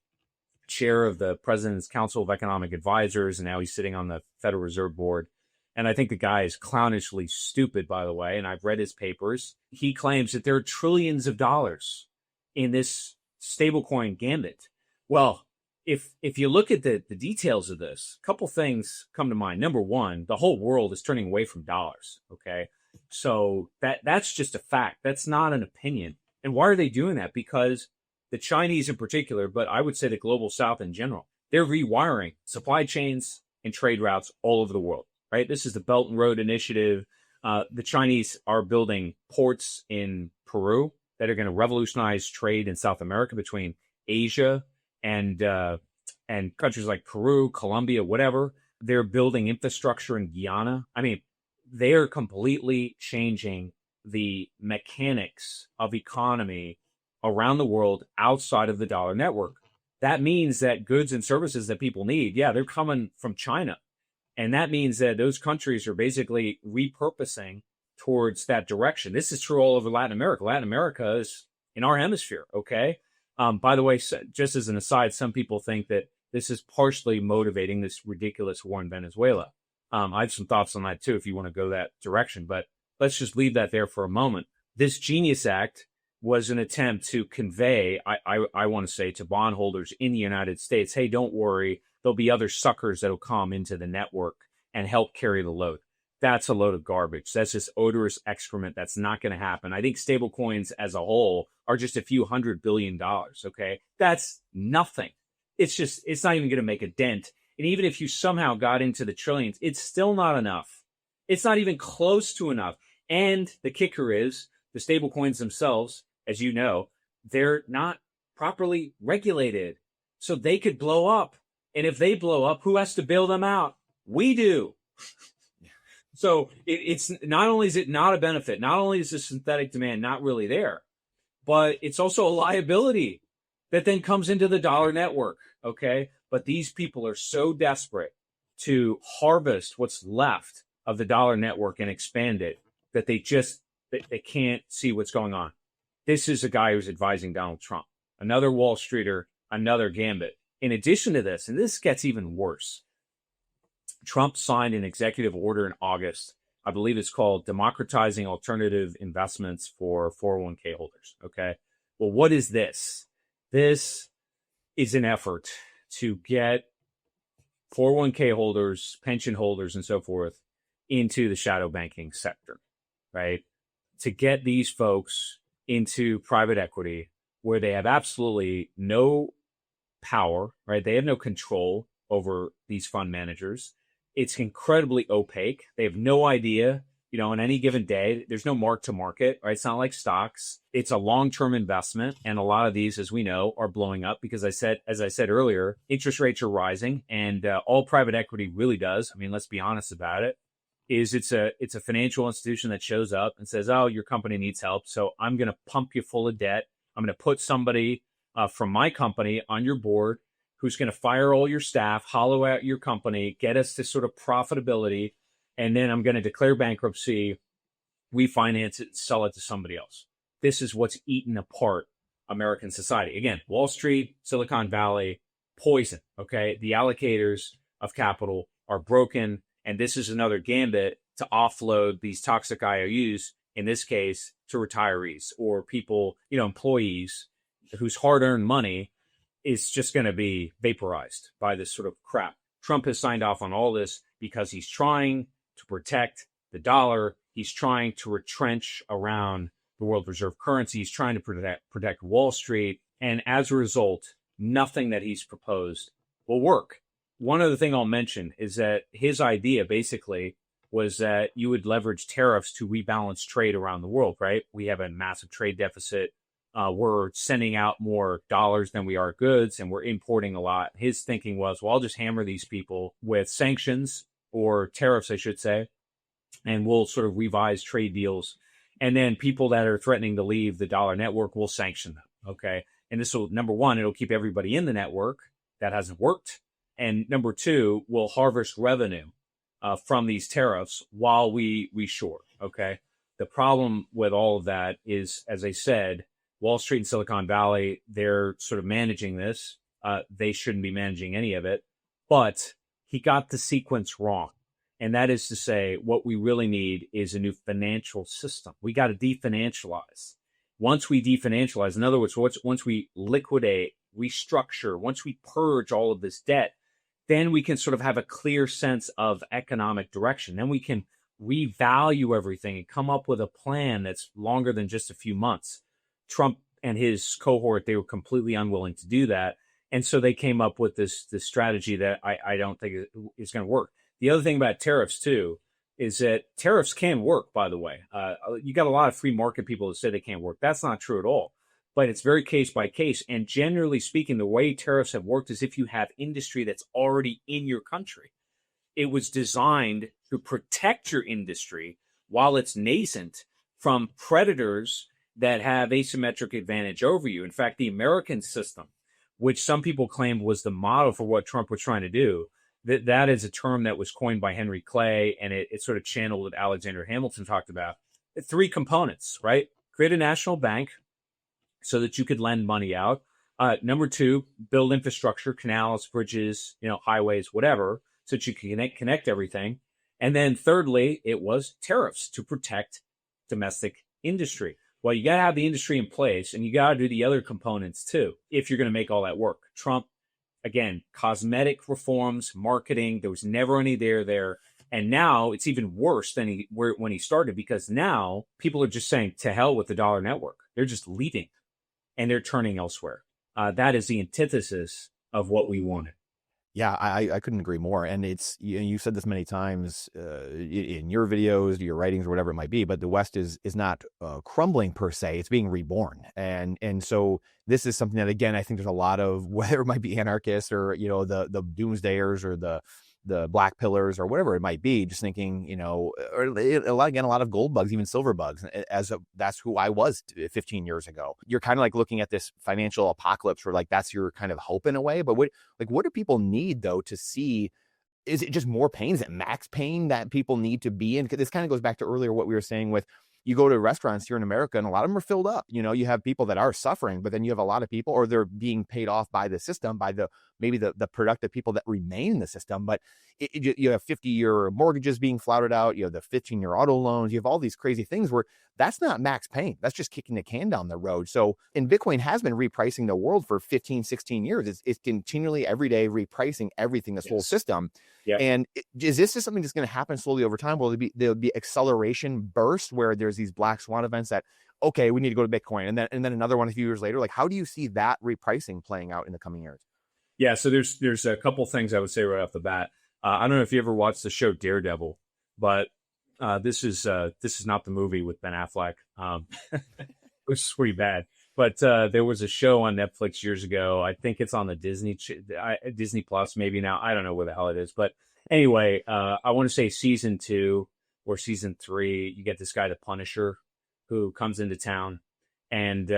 chair of the President's Council of Economic Advisors, and now he's sitting on the Federal Reserve Board. And I think the guy is clownishly stupid, by the way, and I've read his papers. He claims that there are trillions of dollars in this stablecoin gambit. Well, if you look at the details of this, a couple things come to mind. Number one, the whole world is turning away from dollars, okay? So that's just a fact. That's not an opinion. And why are they doing that? Because the Chinese in particular, but I would say the global South in general, they're rewiring supply chains and trade routes all over the world, right? This is the Belt and Road Initiative. The Chinese are building ports in Peru that are going to revolutionize trade in South America between Asia and countries like Peru, Colombia, whatever. They're building infrastructure in Guyana. I mean, they are completely changing the mechanics of economy around the world outside of the dollar network. That means that goods and services that people need, yeah, they're coming from China. And that means that those countries are basically repurposing towards that direction. This is true all over Latin America. Latin America is in our hemisphere, okay? By the way, just as an aside, some people think that this is partially motivating this ridiculous war in Venezuela. I have some thoughts on that too, if you want to go that direction, but let's just leave that there for a moment. This Genius Act was an attempt to convey, I want to say, to bondholders in the United States, hey, don't worry, there'll be other suckers that'll come into the network and help carry the load. That's a load of garbage. That's just odorous excrement. That's not going to happen. I think stablecoins as a whole are just a few $100 billion, okay? That's nothing. It's not even going to make a dent. And even if you somehow got into the trillions, it's still not enough. It's not even close to enough. And the kicker is the stablecoins themselves, as you know, they're not properly regulated. So they could blow up. And if they blow up, who has to bail them out? We do. So it's not only is it not a benefit, not only is the synthetic demand not really there, but it's also a liability that then comes into the dollar network, okay? But these people are so desperate to harvest what's left of the dollar network and expand it that they can't see what's going on. This is a guy who's advising Donald Trump, another Wall Streeter, another gambit. In addition to this, and this gets even worse, Trump signed an executive order in August. I believe it's called Democratizing Alternative Investments for 401k holders. Okay. Well, what is this? This is an effort to get 401k holders, pension holders, and so forth into the shadow banking sector, right? To get these folks into private equity where they have absolutely no power, right? They have no control over these fund managers. It's incredibly opaque. They have no idea, on any given day, there's no mark to market, right? It's not like stocks. It's a long-term investment. And a lot of these, as we know, are blowing up because as I said earlier, interest rates are rising and all private equity really does. I mean, let's be honest about it, is it's a financial institution that shows up and says, oh, your company needs help. So I'm going to pump you full of debt. I'm going to put somebody from my company on your board who's going to fire all your staff, hollow out your company, get us to sort of profitability, and then I'm going to declare bankruptcy, refinance it, sell it to somebody else. This is what's eaten apart American society. Again, Wall Street, Silicon Valley, poison, okay? The allocators of capital are broken, and this is another gambit to offload these toxic IOUs, in this case, to retirees or people, employees whose hard-earned money is just going to be vaporized by this sort of crap. Trump has signed off on all this because he's trying to protect the dollar. He's trying to retrench around the world reserve currency. He's trying to protect Wall Street. And as a result, nothing that he's proposed will work. One other thing I'll mention is that his idea basically was that you would leverage tariffs to rebalance trade around the world, right? We have a massive trade deficit. We're sending out more dollars than we are goods, and we're importing a lot. His thinking was, well, I'll just hammer these people with sanctions or tariffs, I should say, and we'll sort of revise trade deals. And then people that are threatening to leave the dollar network, will sanction them, okay? And this will, number one, it'll keep everybody in the network. That hasn't worked. And number two, we'll harvest revenue from these tariffs while we short. Okay. The problem with all of that is, as I said, Wall Street and Silicon Valley, they're sort of managing this. They shouldn't be managing any of it. But he got the sequence wrong. And that is to say, what we really need is a new financial system. We got to definancialize. Once we definancialize, in other words, once we liquidate, restructure, once we purge all of this debt, then we can sort of have a clear sense of economic direction. Then we can revalue everything and come up with a plan that's longer than just a few months. Trump and his cohort, they were completely unwilling to do that. And so they came up with this strategy that I don't think is going to work. The other thing about tariffs, too, is that tariffs can work, by the way. You got a lot of free market people that say they can't work. That's not true at all. But it's very case by case. And generally speaking, the way tariffs have worked is if you have industry that's already in your country. It was designed to protect your industry while it's nascent from predators that have asymmetric advantage over you. In fact, the American system, which some people claimed was the model for what Trump was trying to do, that is a term that was coined by Henry Clay, and it sort of channeled what Alexander Hamilton talked about. Three components, right? Create a national bank so that you could lend money out. Number two, build infrastructure, canals, bridges, highways, whatever, so that you can connect everything. And then thirdly, it was tariffs to protect domestic industry. Well, you got to have the industry in place, and you got to do the other components too, if you're going to make all that work. Trump, again, cosmetic reforms, marketing, there was never any there. And now it's even worse than when he started, because now people are just saying, to hell with the dollar network. They're just leaving and they're turning elsewhere. That is the antithesis of what we wanted. Yeah, I couldn't agree more. And it's, you said this many times in your videos, your writings, or whatever it might be, but the West is not crumbling per se. It's being reborn. And so this is something that, again, I think there's a lot of, whether it might be anarchists or, the doomsdayers or the black pillars or whatever it might be, just thinking, or a lot of gold bugs, even silver bugs, that's who I was 15 years ago. You're kind of like looking at this financial apocalypse where like, that's your kind of hope in a way. But what do people need though to see? Is it just more pain? Is it max pain that people need to be in? Because this kind of goes back to earlier what we were saying with, you go to restaurants here in America and a lot of them are filled up. You have people that are suffering, but then you have a lot of people, or they're being paid off by the system, by maybe the productive people that remain in the system. But you have 50-year mortgages being flouted out. You have the 15-year auto loans. You have all these crazy things where that's not max pain. That's just kicking the can down the road. So, and Bitcoin has been repricing the world for 15, 16 years. It's continually every day repricing everything, this whole system. Yeah. And is this just something that's going to happen slowly over time? Will there'll be acceleration bursts where there's these black swan events that, okay, we need to go to Bitcoin, and then another one a few years later? Like, how do you see that repricing playing out in the coming years? Yeah, so there's a couple things I would say right off the bat. I don't know if you ever watched the show Daredevil, but this is not the movie with Ben Affleck. It was pretty bad. But there was a show on Netflix years ago. I think it's on the Disney Plus maybe now. I don't know where the hell it is. But anyway, I want to say season 2 or season 3, you get this guy, the Punisher, who comes into town, and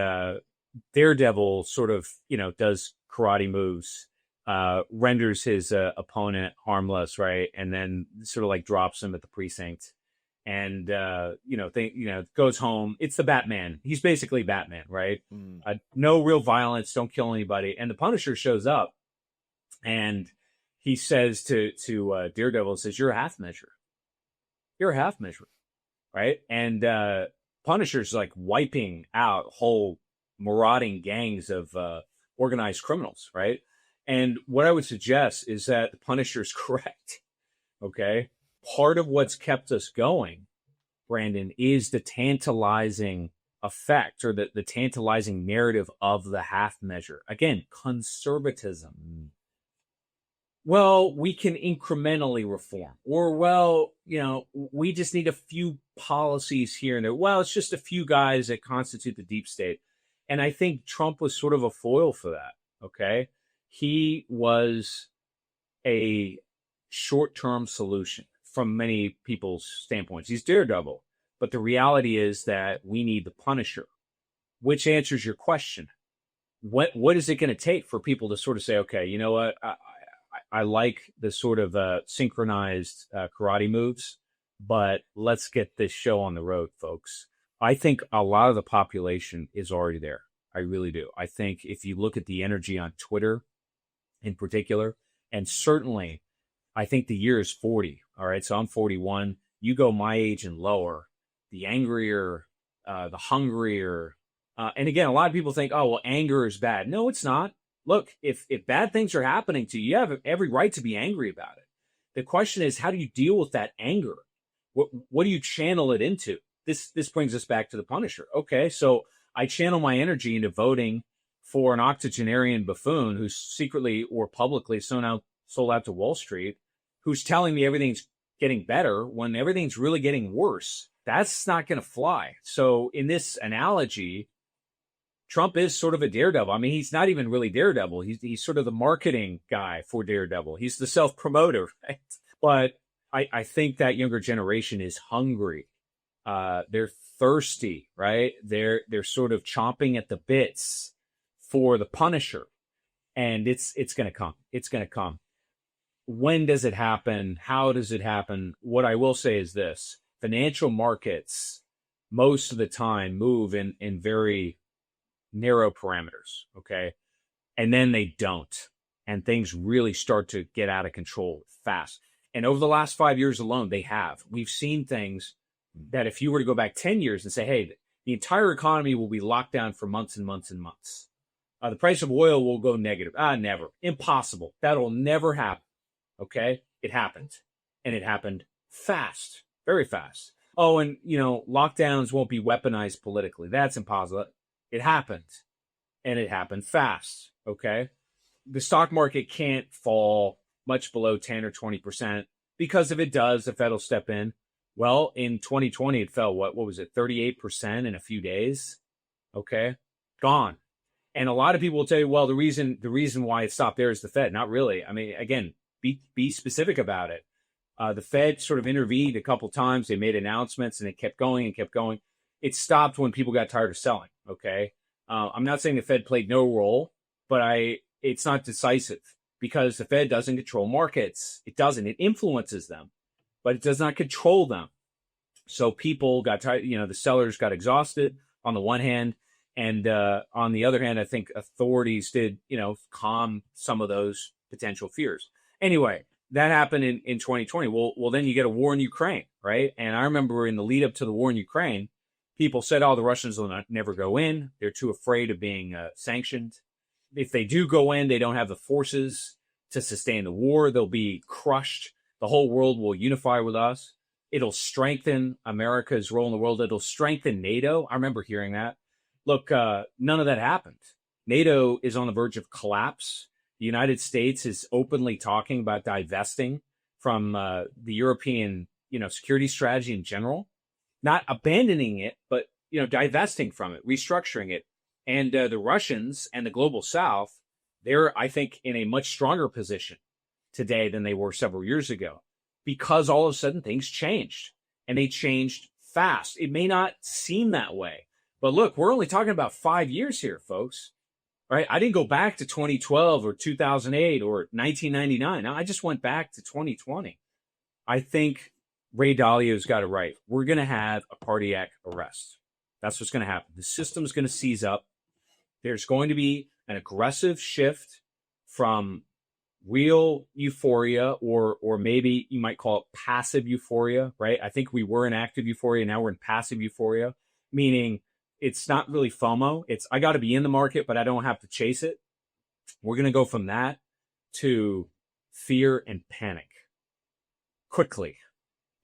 Daredevil sort of, does karate moves, renders his opponent harmless, right? And then sort of like drops him at the precinct. And, goes home. It's the Batman. He's basically Batman, right? No real violence. Don't kill anybody. And the Punisher shows up and he says to Daredevil, says, "You're a half measure. You're a half measure." Right. And Punisher's like wiping out whole marauding gangs of organized criminals. Right. And what I would suggest is that the Punisher's correct. Okay. Part of what's kept us going, Brandon, is the tantalizing effect, or the tantalizing narrative of the half measure. Again, conservatism. Well, we can incrementally reform, or, we just need a few policies here and there. Well, it's just a few guys that constitute the deep state. And I think Trump was sort of a foil for that. Okay. He was a short-term solution from many people's standpoints. He's Daredevil. But the reality is that we need the Punisher, which answers your question. What is it going to take for people to sort of say, okay, you know what? I like the sort of synchronized karate moves, but let's get this show on the road, folks. I think a lot of the population is already there. I really do. I think if you look at the energy on Twitter in particular, and certainly I think the year is 40. All right. So I'm 41. You go my age and lower, the angrier, the hungrier. And again, a lot of people think, oh, well, anger is bad. No, it's not. Look, if bad things are happening to you, you have every right to be angry about it. The question is, how do you deal with that anger? What do you channel it into? This brings us back to the Punisher. Okay, so I channel my energy into voting for an octogenarian buffoon who's secretly or publicly sold out to Wall Street, who's telling me everything's getting better when everything's really getting worse. That's not going to fly. So in this analogy, Trump is sort of a daredevil. I mean, he's not even really Daredevil. He's sort of the marketing guy for Daredevil. He's the self-promoter, right? But I think that younger generation is hungry. They're thirsty, right? They're sort of chomping at the bits for the Punisher. And it's going to come. It's going to come. When does it happen? How does it happen? What I will say is this. Financial markets, most of the time, move in very narrow parameters, okay? And then they don't. And things really start to get out of control fast. And over the last 5 years alone, they have. We've seen things that if you were to go back 10 years and say, hey, the entire economy will be locked down for months and months and months. The price of oil will go negative. Never. Impossible. That'll never happen. Okay? It happened. And it happened fast. Very fast. Oh, and, lockdowns won't be weaponized politically. That's impossible. It happened. And it happened fast. Okay? The stock market can't fall much below 10 or 20% because if it does, the Fed will step in. Well, in 2020, it fell, what was it, 38% in a few days? Okay? Gone. And a lot of people will tell you, well, the reason why it stopped there is the Fed. Not really. I mean, again, be specific about it. The Fed sort of intervened a couple times. They made announcements and it kept going and kept going. It stopped when people got tired of selling. Okay. I'm not saying the Fed played no role, but it's not decisive because the Fed doesn't control markets. It doesn't. It influences them, but it does not control them. So people got tired. The sellers got exhausted on the one hand. And on the other hand, I think authorities did, calm some of those potential fears. Anyway, that happened in 2020. Well, then you get a war in Ukraine, right? And I remember in the lead up to the war in Ukraine, people said, oh, the Russians will never go in. They're too afraid of being sanctioned. If they do go in, they don't have the forces to sustain the war. They'll be crushed. The whole world will unify with us. It'll strengthen America's role in the world. It'll strengthen NATO. I remember hearing that. Look, none of that happened. NATO is on the verge of collapse. The United States is openly talking about divesting from the European, security strategy in general, not abandoning it, but divesting from it, restructuring it. And the Russians and the global South, they're, I think, in a much stronger position today than they were several years ago, because all of a sudden things changed, and they changed fast. It may not seem that way. But look, we're only talking about 5 years here, folks, right? I didn't go back to 2012 or 2008 or 1999. I just went back to 2020. I think Ray Dalio's got it right. We're going to have a cardiac arrest. That's what's going to happen. The system's going to seize up. There's going to be an aggressive shift from real euphoria, or maybe you might call it passive euphoria, right? I think we were in active euphoria. Now we're in passive euphoria, meaning it's not really FOMO. It's I got to be in the market, but I don't have to chase it. We're going to go from that to fear and panic quickly.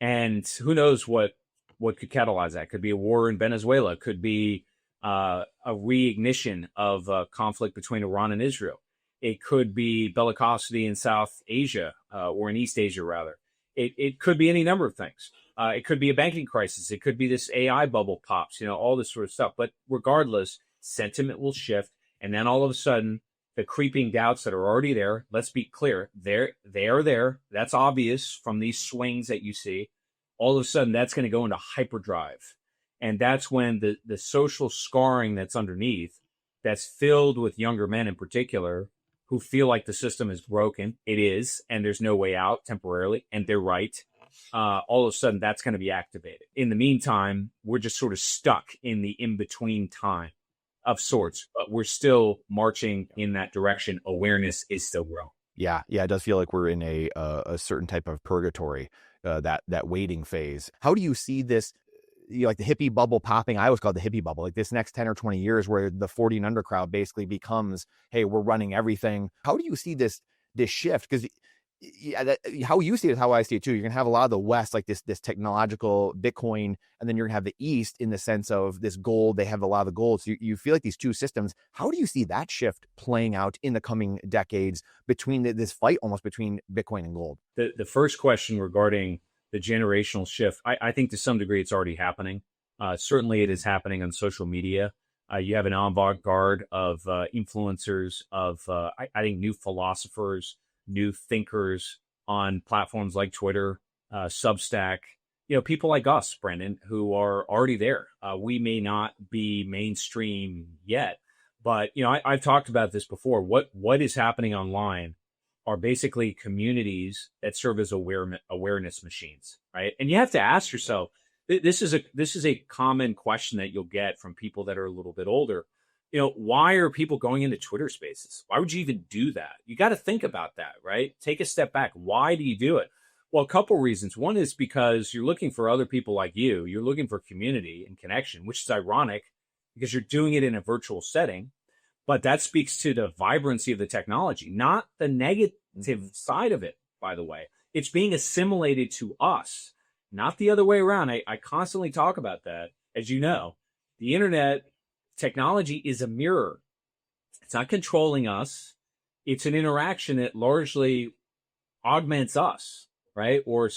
And who knows what could catalyze that? Could be a war in Venezuela. Could be a reignition of conflict between Iran and Israel. It could be bellicosity in South Asia or in East Asia, rather. It could be any number of things. It could be a banking crisis. It could be this AI bubble pops, all this sort of stuff. But regardless, sentiment will shift. And then all of a sudden, the creeping doubts that are already there, let's be clear, they are there. That's obvious from these swings that you see. All of a sudden, that's going to go into hyperdrive. And that's when the social scarring that's underneath, that's filled with younger men in particular, who feel like the system is broken. It is, and there's no way out temporarily, and they're right. All of a sudden, that's going to be activated. In the meantime, we're just sort of stuck in the in-between time of sorts, but we're still marching in that direction. Awareness is still growing. Yeah, it does feel like we're in a certain type of purgatory, that waiting phase. How do you see this, like the hippie bubble popping? I always call it the hippie bubble, like this next 10 or 20 years where the 40 and under crowd basically becomes, hey, we're running everything. How do you see this shift? Because how you see it is how I see it too. You're gonna have a lot of the West, like this technological Bitcoin, and then you're gonna have the East in the sense of this gold. They have a lot of the gold. So you feel like these two systems. How do you see that shift playing out in the coming decades between this fight almost between Bitcoin and gold? The first question regarding the generational shift, I think to some degree it's already happening. Certainly it is happening on social media. You have an avant-garde of influencers, of I think new philosophers, new thinkers on platforms like Twitter, Substack, people like us, Brendan, who are already there. We may not be mainstream yet, but, I've talked about this before. What is happening online are basically communities that serve as awareness machines, right? And you have to ask yourself, this is a common question that you'll get from people that are a little bit older. Why are people going into Twitter spaces? Why would you even do that? You got to think about that, right? Take a step back. Why do you do it? Well, a couple reasons. One is because you're looking for other people like you. You're looking for community and connection, which is ironic because you're doing it in a virtual setting. But that speaks to the vibrancy of the technology, not the negative side of it, by the way. It's being assimilated to us, not the other way around. I constantly talk about that. As you know, the internet technology is a mirror. It's not controlling us. It's an interaction that largely augments us, right? Or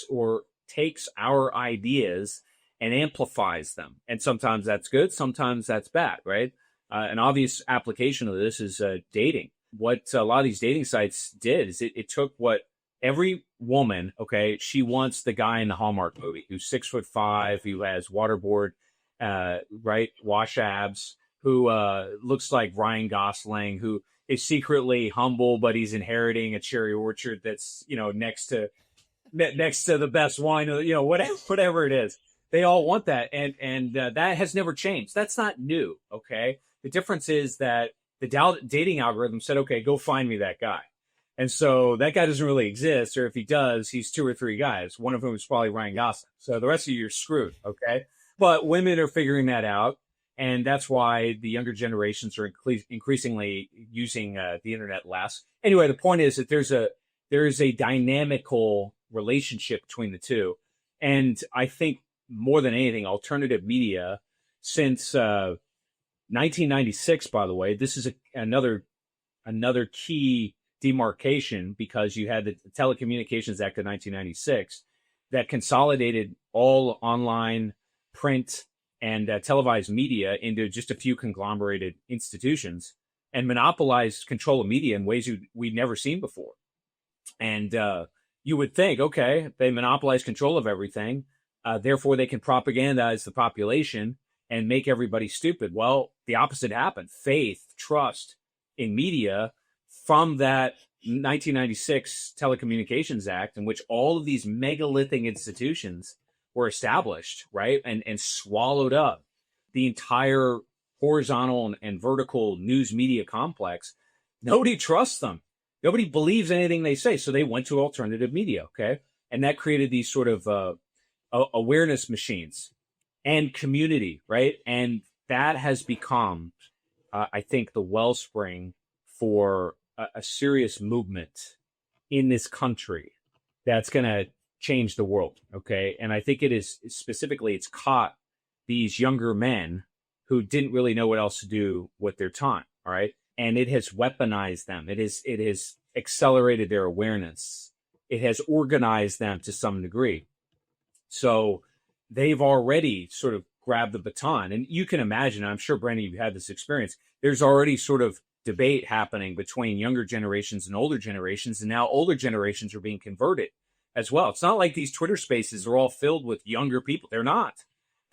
takes our ideas and amplifies them. And sometimes that's good. Sometimes that's bad, right? An obvious application of this is dating. What a lot of these dating sites did is it took what every woman, okay, she wants the guy in the Hallmark movie who's 6'5", who has waterboard, right, wash abs, who looks like Ryan Gosling, who is secretly humble, but he's inheriting a cherry orchard that's, next to the best wine, whatever it is. They all want that, and that has never changed. That's not new, okay? The difference is that the dating algorithm said, okay, go find me that guy. And so that guy doesn't really exist, or if he does, he's 2 or 3 guys, one of whom is probably Ryan Gosling. So the rest of you are screwed, okay? But women are figuring that out, and that's why the younger generations are increasingly using the internet less. Anyway, the point is that there is a dynamical relationship between the two. And I think more than anything, alternative media, since 1996, by the way, this is another key demarcation, because you had the Telecommunications Act of 1996 that consolidated all online, print, and televised media into just a few conglomerated institutions and monopolized control of media in ways we'd never seen before. And you would think, okay, they monopolize control of everything, therefore they can propagandize the population and make everybody stupid. Well, the opposite happened. Faith, trust in media from that 1996 Telecommunications Act, in which all of these megalithic institutions were established, right? And swallowed up the entire horizontal and vertical news media complex. Nobody trusts them. Nobody believes anything they say. So they went to alternative media, okay? And that created these sort of awareness machines and community, right? And that has become, I think, the wellspring for a serious movement in this country that's going to change the world, okay? And I think it is specifically, it's caught these younger men who didn't really know what else to do with their time, all right? And it has weaponized them. It has accelerated their awareness. It has organized them to some degree. So they've already sort of grabbed the baton. And you can imagine, I'm sure, Brandon, you've had this experience, there's already sort of debate happening between younger generations and older generations. And now older generations are being converted as well. It's not like these Twitter spaces are all filled with younger people. They're not.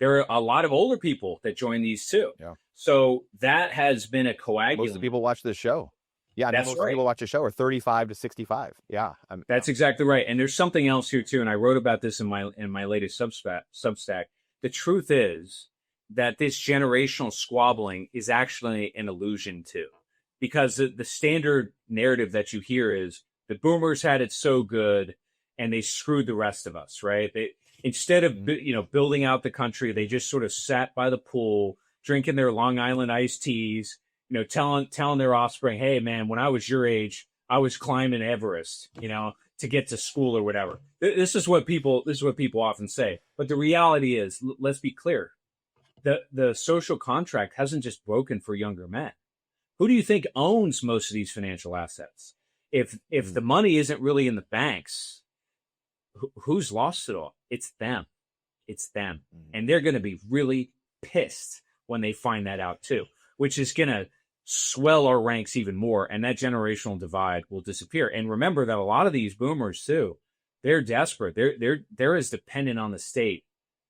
There are a lot of older people that join these too. Yeah. So that has been a coagulant. Most of the people watch this show. Yeah, I mean, That's most right. people watch a show are 35 to 65. Yeah, That's exactly right. And there's something else here too. And I wrote about this in my latest Substack. The truth is that this generational squabbling is actually an illusion too, because the standard narrative that you hear is the boomers had it so good and they screwed the rest of us, right? They, instead of building out the country, they just sort of sat by the pool, drinking their Long Island iced teas, telling their offspring, "Hey, man, when I was your age, I was climbing Everest, to get to school or whatever." This is what people often say. But the reality is, let's be clear: the social contract hasn't just broken for younger men. Who do you think owns most of these financial assets? If the money isn't really in the banks, who's lost it all? It's them. It's them. And they're going to be really pissed when they find that out too, which is going to swell our ranks even more. And that generational divide will disappear. And remember that a lot of these boomers too, they're desperate. They're as dependent on the state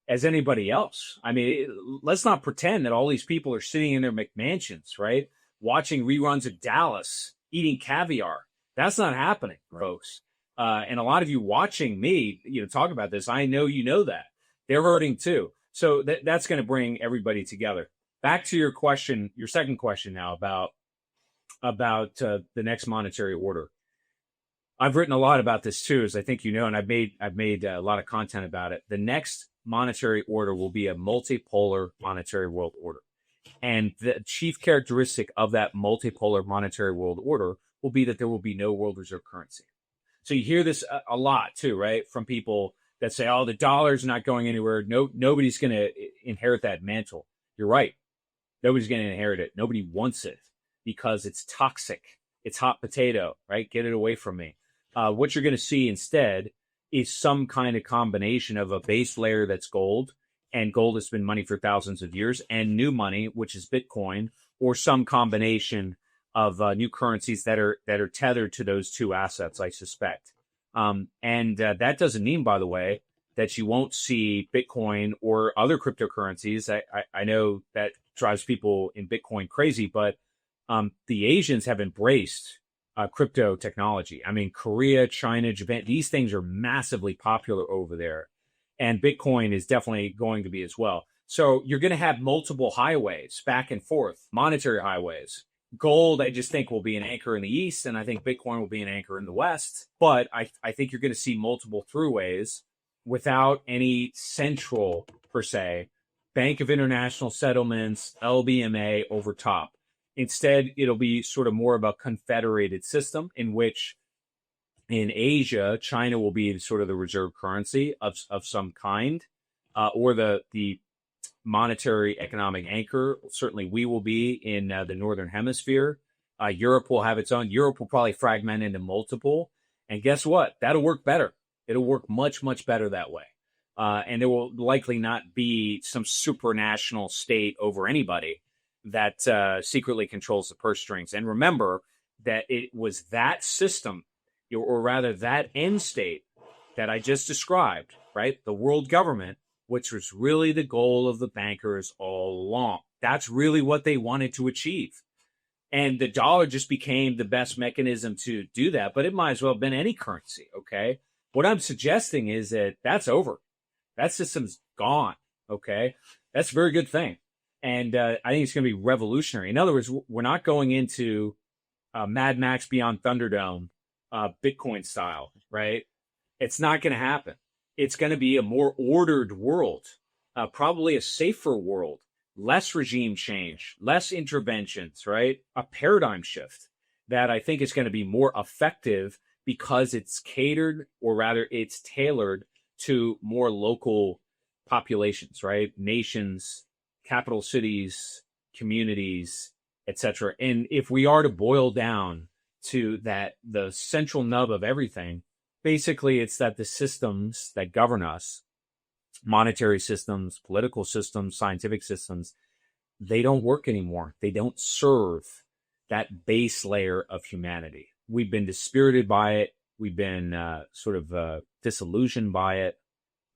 as anybody else. I mean, let's not pretend that all these people are sitting in their McMansions, right? Watching reruns of Dallas, eating caviar. That's not happening, folks. And a lot of you watching me, talk about this, I know that. They're hurting too. So that's going to bring everybody together. Back to your question, your second question now about the next monetary order. I've written a lot about this too, as I think and I've made a lot of content about it. The next monetary order will be a multipolar monetary world order. And the chief characteristic of that multipolar monetary world order will be that there will be no world reserve currency. So you hear this a lot too, right? From people that say, "Oh, the dollar's not going anywhere. Nobody's going to inherit that mantle." You're right. Nobody's going to inherit it. Nobody wants it because it's toxic. It's hot potato, right? Get it away from me. What you're going to see instead is some kind of combination of a base layer that's gold, and gold has been money for thousands of years, and new money, which is Bitcoin, or some combination of new currencies that are tethered to those two assets, I suspect. And that doesn't mean, by the way, that you won't see Bitcoin or other cryptocurrencies. I know that drives people in Bitcoin crazy, but the Asians have embraced crypto technology. I mean, Korea, China, Japan, these things are massively popular over there. And Bitcoin is definitely going to be as well. So you're going to have multiple highways back and forth, monetary highways. Gold, I just think, will be an anchor in the East, and I think Bitcoin will be an anchor in the West. But I think you're going to see multiple throughways without any central, per se, Bank of International Settlements, LBMA over top. Instead, it'll be sort of more of a confederated system in which in Asia, China will be sort of the reserve currency of some kind, or the monetary economic anchor. Certainly we will be in the Northern Hemisphere. Europe will have its own. Europe will probably fragment into multiple. And guess what? That'll work better. It'll work much, much better that way. And there will likely not be some supranational state over anybody that secretly controls the purse strings. And remember that it was that system, or rather that end state that I just described, right? The world government, which was really the goal of the bankers all along. That's really what they wanted to achieve. And the dollar just became the best mechanism to do that, but it might as well have been any currency, okay? What I'm suggesting is that that's over. That system's gone, okay? That's a very good thing. And I think it's going to be revolutionary. In other words, we're not going into Mad Max Beyond Thunderdome, Bitcoin style, right? It's not going to happen. It's going to be a more ordered world, probably a safer world, less regime change, less interventions, right? A paradigm shift that I think is going to be more effective because it's catered, or rather it's tailored to more local populations, right? Nations, capital cities, communities, etc. And if we are to boil down to that, the central nub of everything, basically it's that the systems that govern us, monetary systems, political systems, scientific systems, they don't work anymore. They don't serve that base layer of humanity. We've been dispirited by it. We've been disillusioned by it,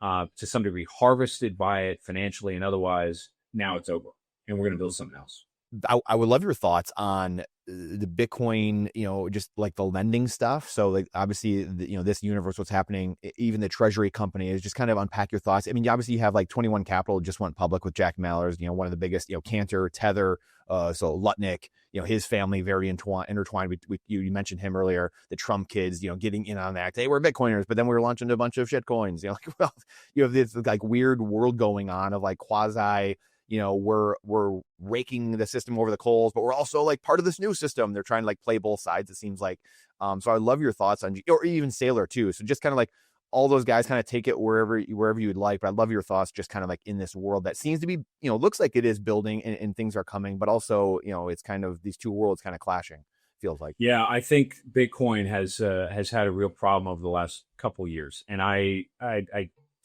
to some degree harvested by it financially and otherwise. Now it's over, and we're going to build something else. I would love your thoughts on the Bitcoin, just like the lending stuff. So like obviously, this universe, what's happening, even the treasury company is just kind of unpack your thoughts. I mean, obviously you have like 21 Capital just went public with Jack Mallers, one of the biggest, Cantor, Tether, so Lutnick, his family very intertwined with you mentioned him earlier, the Trump kids, getting in on that. They were Bitcoiners, but then we were launching a bunch of shit coins, like, well, you have this like weird world going on of like quasi, we're raking the system over the coals, but we're also like part of this new system. They're trying to like play both sides, it seems like. So I love your thoughts on, or even Sailor too. So just kind of like all those guys kind of take it wherever you would like. But I love your thoughts just kind of like in this world that seems to be, looks like it is building and things are coming, but also, it's kind of these two worlds kind of clashing, feels like. Yeah, I think Bitcoin has had a real problem over the last couple years, and I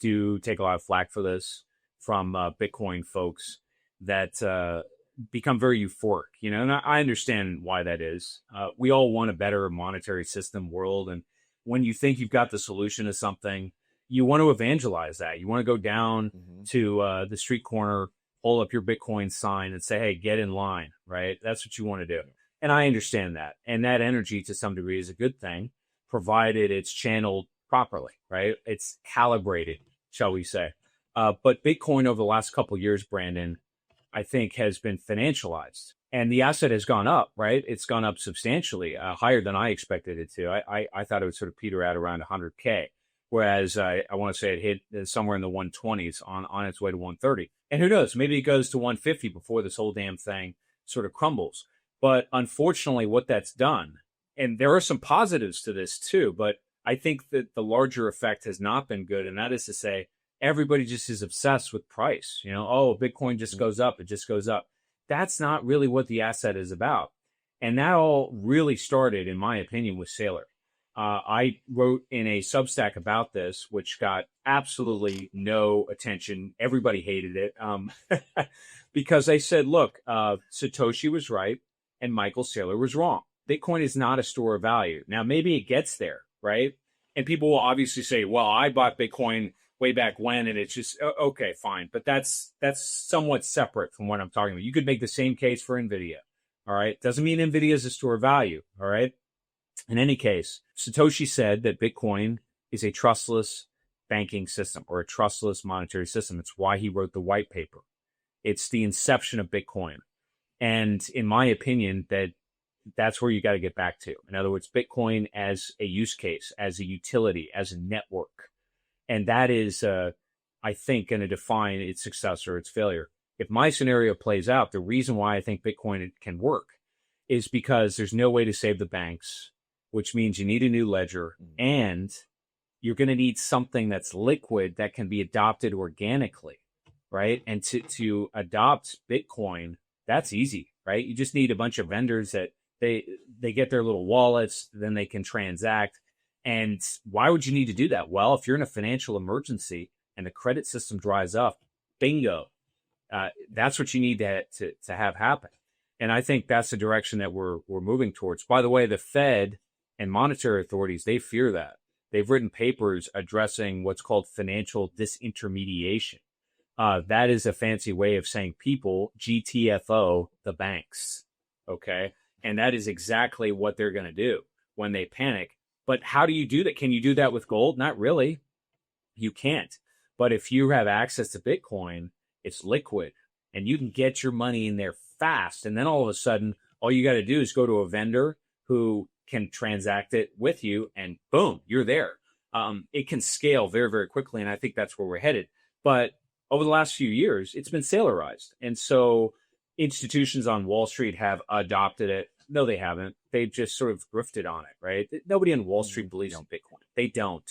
do take a lot of flack for this from Bitcoin folks that become very euphoric, and I understand why that is. We all want a better monetary system world, and when you think you've got the solution to something, you want to evangelize that. You want to go down to the street corner, hold up your Bitcoin sign, and say, "Hey, get in line," right? That's what you want to do. And I understand that. And that energy to some degree is a good thing, provided it's channeled properly, right? It's calibrated, shall we say. But Bitcoin over the last couple of years, Brandon, I think has been financialized. And the asset has gone up, right? It's gone up substantially, higher than I expected it to. I thought it would sort of peter out around 100K, whereas I want to say it hit somewhere in the 120s on its way to 130. And who knows, maybe it goes to 150 before this whole damn thing sort of crumbles. But unfortunately, what that's done, and there are some positives to this too, but I think that the larger effect has not been good. And that is to say, everybody just is obsessed with price. Oh, Bitcoin just goes up. It just goes up. That's not really what the asset is about. And that all really started, in my opinion, with Sailor. I wrote in a Substack about this, which got absolutely no attention. Everybody hated it because they said, look, Satoshi was right and Michael Saylor was wrong. Bitcoin is not a store of value. Now, maybe it gets there, right? And people will obviously say, well, I bought Bitcoin way back when, and it's just, okay, fine. But that's somewhat separate from what I'm talking about. You could make the same case for NVIDIA, all right? Doesn't mean NVIDIA is a store of value, all right? In any case, Satoshi said that Bitcoin is a trustless banking system or a trustless monetary system. It's why he wrote the white paper. It's the inception of Bitcoin. And in my opinion, that's where you got to get back to. In other words, Bitcoin as a use case, as a utility, as a network. And that is, I think, going to define its success or its failure. If my scenario plays out, the reason why I think Bitcoin can work is because there's no way to save the banks, which means you need a new ledger, and you're going to need something that's liquid that can be adopted organically, right? And to adopt Bitcoin, that's easy, right? You just need a bunch of vendors that they get their little wallets, then they can transact. And why would you need to do that? Well, if you're in a financial emergency and the credit system dries up, bingo, that's what you need to have happen. And I think that's the direction that we're moving towards. By the way, the Fed and monetary authorities, they fear that. They've written papers addressing what's called financial disintermediation. That is a fancy way of saying people, GTFO, the banks, okay? And that is exactly what they're going to do when they panic. But how do you do that? Can you do that with gold? Not really. You can't. But if you have access to Bitcoin, it's liquid, and you can get your money in there fast. And then all of a sudden, all you got to do is go to a vendor who can transact it with you, and boom, you're there. It can scale very, very quickly, and I think that's where we're headed. But over the last few years, it's been Sailorized. And so institutions on Wall Street have adopted it. No, they haven't. They've just sort of grifted on it, right? Nobody on Wall Street believes in Bitcoin. They don't.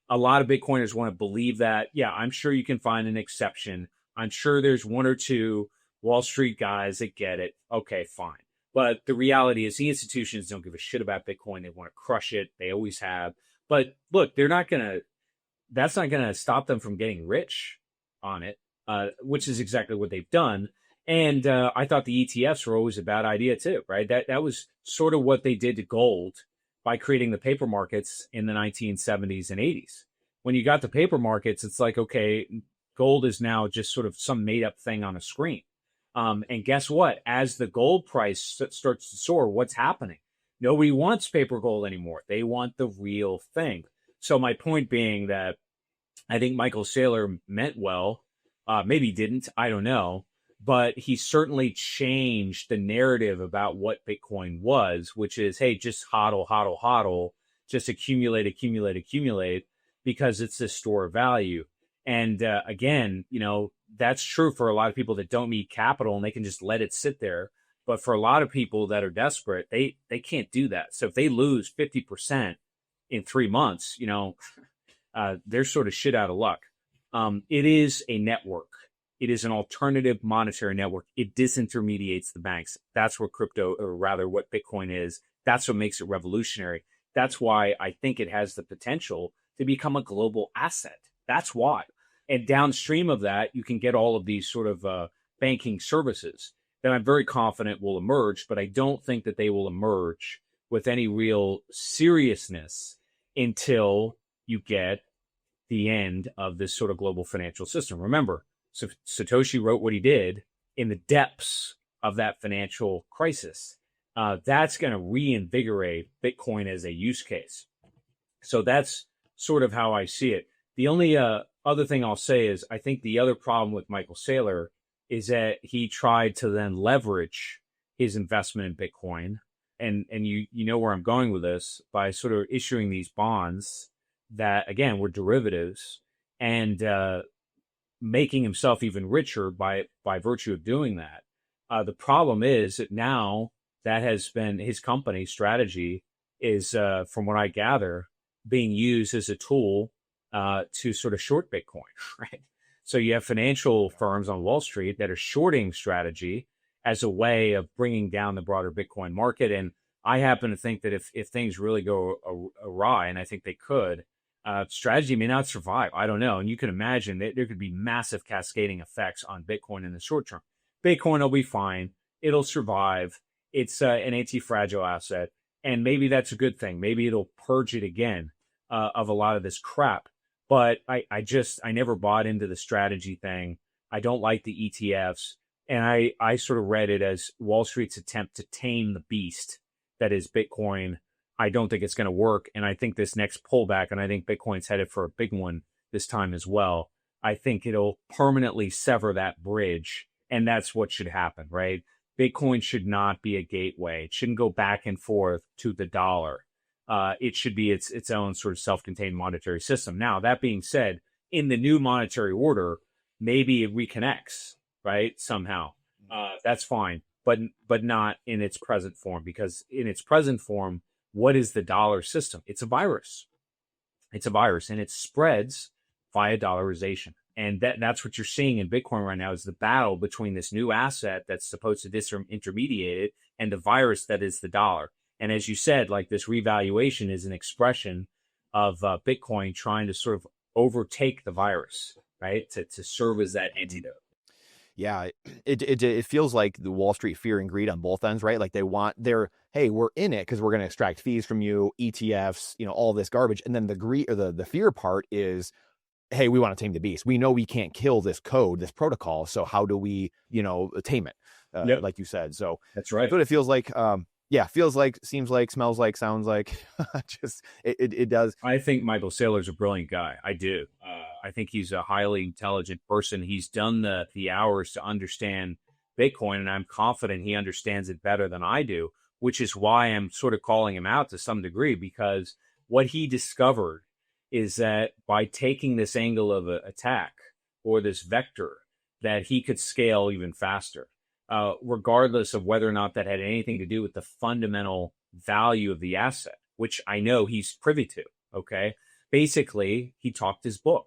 A lot of Bitcoiners want to believe that. Yeah, I'm sure you can find an exception. I'm sure there's one or two Wall Street guys that get it. Okay, fine. But the reality is the institutions don't give a shit about Bitcoin. They want to crush it. They always have. But look, that's not going to stop them from getting rich on it, which is exactly what they've done. And I thought the ETFs were always a bad idea too, right? That was sort of what they did to gold by creating the paper markets in the 1970s and 80s. When you got the paper markets, it's like, okay, gold is now just sort of some made up thing on a screen. And guess what? As the gold price starts to soar, what's happening? Nobody wants paper gold anymore. They want the real thing. So my point being that I think Michael Saylor meant well. Maybe didn't. I don't know. But he certainly changed the narrative about what Bitcoin was, which is, hey, just hodl, hodl, hodl, just accumulate, accumulate, accumulate, because it's a store of value. And again, that's true for a lot of people that don't need capital and they can just let it sit there. But for a lot of people that are desperate, they can't do that. So if they lose 50% in 3 months, they're sort of shit out of luck. It is a network. It is an alternative monetary network. It disintermediates the banks. That's what crypto, or rather what Bitcoin is. That's what makes it revolutionary. That's why I think it has the potential to become a global asset. That's why. And downstream of that, you can get all of these sort of banking services that I'm very confident will emerge, but I don't think that they will emerge with any real seriousness until you get the end of this sort of global financial system. Remember, so Satoshi wrote what he did in the depths of that financial crisis. That's going to reinvigorate Bitcoin as a use case. So that's sort of how I see it. The only other thing I'll say is I think the other problem with Michael Saylor is that he tried to then leverage his investment in Bitcoin. And you know where I'm going with this, by sort of issuing these bonds that, again, were derivatives, and making himself even richer by virtue of doing that. The problem is that now that has been his company's strategy is, from what I gather, being used as a tool to sort of short Bitcoin, right? So you have financial firms on Wall Street that are shorting strategy as a way of bringing down the broader Bitcoin market. And I happen to think that if things really go awry, and I think they could, strategy may not survive. I don't know. And you can imagine that there could be massive cascading effects on Bitcoin in the short term. Bitcoin will be fine. It'll survive. It's an anti-fragile asset. And maybe that's a good thing. Maybe it'll purge it again of a lot of this crap. But I never bought into the strategy thing. I don't like the ETFs. And I sort of read it as Wall Street's attempt to tame the beast that is Bitcoin. I don't think it's going to work. And I think this next pullback, and I think Bitcoin's headed for a big one this time as well, I think it'll permanently sever that bridge. And that's what should happen, right? Bitcoin should not be a gateway. It shouldn't go back and forth to the dollar. It should be its own sort of self-contained monetary system. Now, that being said, in the new monetary order, maybe it reconnects, right? Somehow. That's fine, but not in its present form, because in its present form, what is the dollar system? It's a virus. It's a virus, and it spreads via dollarization. And that's what you're seeing in Bitcoin right now, is the battle between this new asset that's supposed to disintermediate it and the virus that is the dollar. And as you said, like, this revaluation is an expression of Bitcoin trying to sort of overtake the virus, right? To serve as that antidote. Yeah, it feels like the Wall Street fear and greed on both ends, right? Like, hey, we're in it because we're going to extract fees from you, ETFs, all this garbage. And then the greed, or the fear part is, hey, we want to tame the beast. We know we can't kill this code, this protocol. So how do we, tame it? Yep. Like you said. So that's right. That's what it feels like. Yeah, feels like, seems like, smells like, sounds like. Just it does. I think Michael Saylor's a brilliant guy. I do. I think he's a highly intelligent person. He's done the hours to understand Bitcoin, and I'm confident he understands it better than I do, which is why I'm sort of calling him out to some degree, because what he discovered is that by taking this angle of attack, or this vector, that he could scale even faster. Regardless of whether or not that had anything to do with the fundamental value of the asset, which I know he's privy to. Okay. Basically, he talked his book,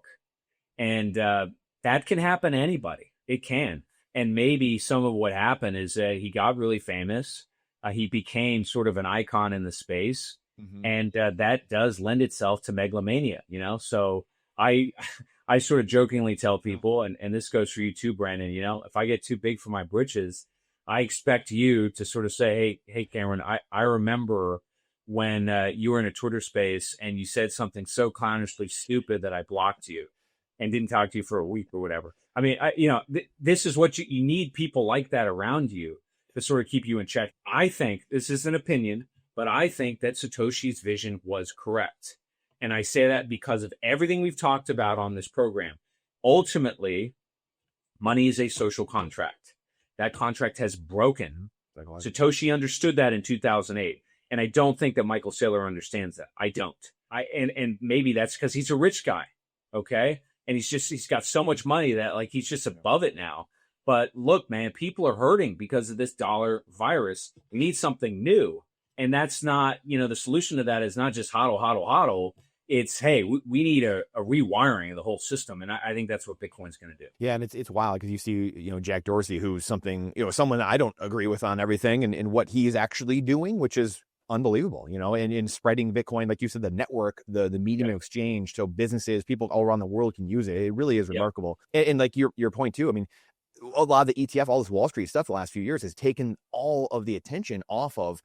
and that can happen to anybody. It can. And maybe some of what happened is that he got really famous. He became sort of an icon in the space. Mm-hmm. And that does lend itself to megalomania, So I sort of jokingly tell people, and this goes for you too, Brandon, if I get too big for my britches, I expect you to sort of say, hey, Cameron, I remember when you were in a Twitter space and you said something so clownishly stupid that I blocked you. and didn't talk to you for a week or whatever. I mean, this is what you need, people like that around you to sort of keep you in check. I think this is an opinion, but I think that Satoshi's vision was correct. And I say that because of everything we've talked about on this program. Ultimately, money is a social contract. That contract has broken. Satoshi understood that in 2008. And I don't think that Michael Saylor understands that. I don't. And maybe that's because he's a rich guy. Okay. And he's got so much money that like he's just above it now. But look, man, people are hurting because of this dollar virus. We need something new. And that's not, the solution to that is not just hodl, hodl, hodl. It's, hey, we need a rewiring of the whole system. And I think that's what Bitcoin's going to do. Yeah. And it's wild because you see, Jack Dorsey, who's someone I don't agree with on everything and what he's actually doing, which is unbelievable, and in spreading Bitcoin, like you said, the network, the medium of exchange. So businesses, people all around the world can use it. It really is remarkable. And like your point too, I mean, a lot of the ETF, all this Wall Street stuff the last few years has taken all of the attention off of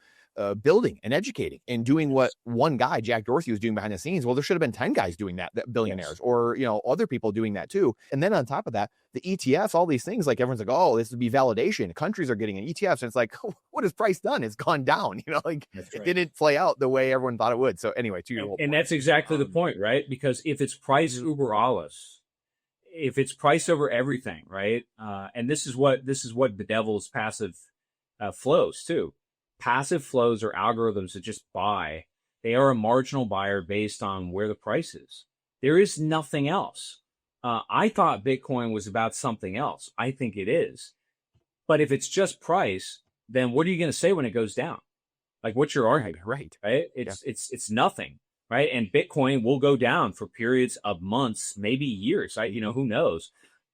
building and educating and doing what one guy, Jack Dorsey, was doing behind the scenes. Well, there should have been 10 guys doing that billionaires, or, other people doing that too. And then on top of that, the ETFs, all these things, like everyone's like, oh, this would be validation. Countries are getting an ETFs. And it's like, what has price done? It's gone down, Right. It didn't play out the way everyone thought it would. So anyway, to your whole and point. that's exactly the point, right? Because if it's price uber alles, if it's price over everything, right? And this is what bedevils passive flows too. Passive flows are algorithms that just buy. They are a marginal buyer based on where the price is. There is nothing else. I thought Bitcoin was about something else. I think it is. But if it's just price, then what are you going to say when it goes down? Like, what's your argument? Right. It's nothing. Right. And Bitcoin will go down for periods of months, maybe years. Who knows?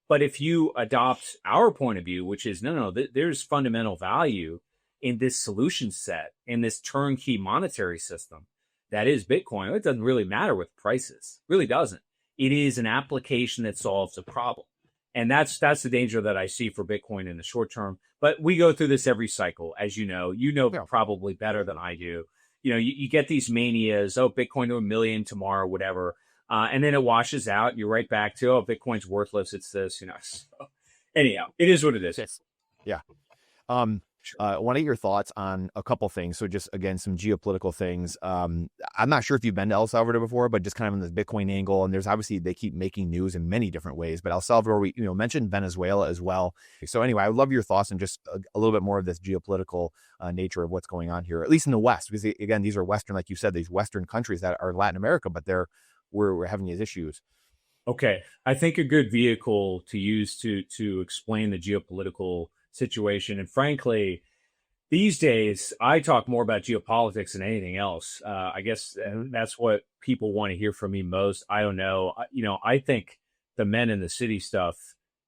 But if you adopt our point of view, which is no, there's fundamental value in this solution set, in this turnkey monetary system that is Bitcoin. It doesn't really matter with prices. It really doesn't. It is an application that solves a problem. And that's the danger that I see for Bitcoin in the short term. But we go through this every cycle, as you know. Probably better than I do. You get these manias, Bitcoin to 1 million tomorrow, whatever. And then it washes out. You're right back to, Bitcoin's worthless. It's this, So anyhow, it is what it is. Yeah. I want to get your thoughts on a couple things. So just, again, some geopolitical things. I'm not sure if you've been to El Salvador before, but just kind of in this Bitcoin angle. And there's obviously, they keep making news in many different ways, but El Salvador, we mentioned Venezuela as well. So anyway, I would love your thoughts and just a little bit more of this geopolitical nature of what's going on here, at least in the West, because again, these are Western, like you said, these Western countries that are Latin America, but we're having these issues. Okay. I think a good vehicle to use to explain the geopolitical situation. And frankly, these days, I talk more about geopolitics than anything else. I guess that's what people want to hear from me most. I don't know. I think the men in the city stuff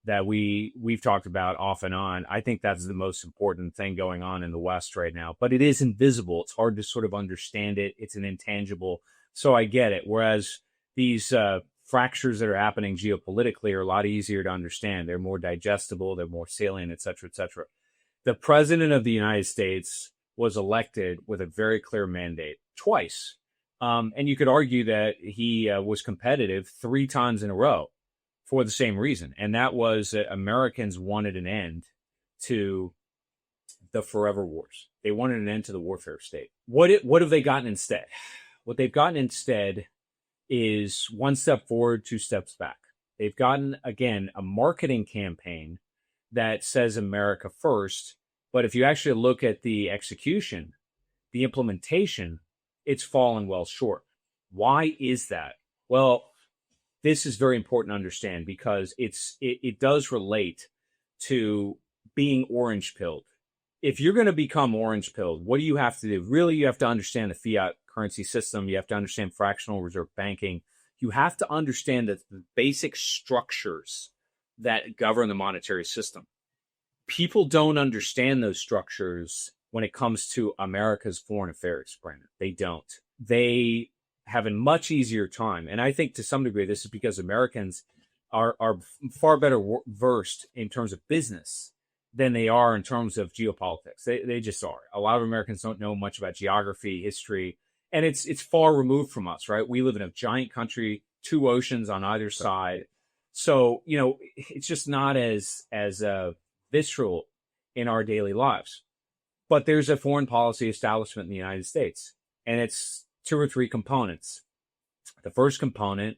that we've talked about off and on, I think that's the most important thing going on in the West right now. But it is invisible. It's hard to sort of understand it. It's an intangible. So I get it. Whereas these fractures that are happening geopolitically are a lot easier to understand. They're more digestible, they're more salient, et cetera, et cetera. The president of the United States was elected with a very clear mandate twice. And you could argue that he was competitive 3 times in a row for the same reason. And that was that Americans wanted an end to the forever wars. They wanted an end to the warfare state. What have they gotten instead? What they've gotten instead is 1 step forward, 2 steps back. They've gotten, again, a marketing campaign that says America first. But if you actually look at the execution, the implementation, it's fallen well short. Why is that? Well, this is very important to understand because it does relate to being orange pilled. If you're going to become orange pilled, what do you have to do? Really, you have to understand the fiat currency system. You have to understand fractional reserve banking. You have to understand the basic structures that govern the monetary system. People don't understand those structures when it comes to America's foreign affairs, Brandon. They don't. They have a much easier time. And I think to some degree, this is because Americans are far better versed in terms of business than they are in terms of geopolitics. They just are. A lot of Americans don't know much about geography, history, and it's far removed from us, right? We live in a giant country, 2 oceans on either side. So, it's just not as visceral in our daily lives. But there's a foreign policy establishment in the United States, and it's two or three components. The first component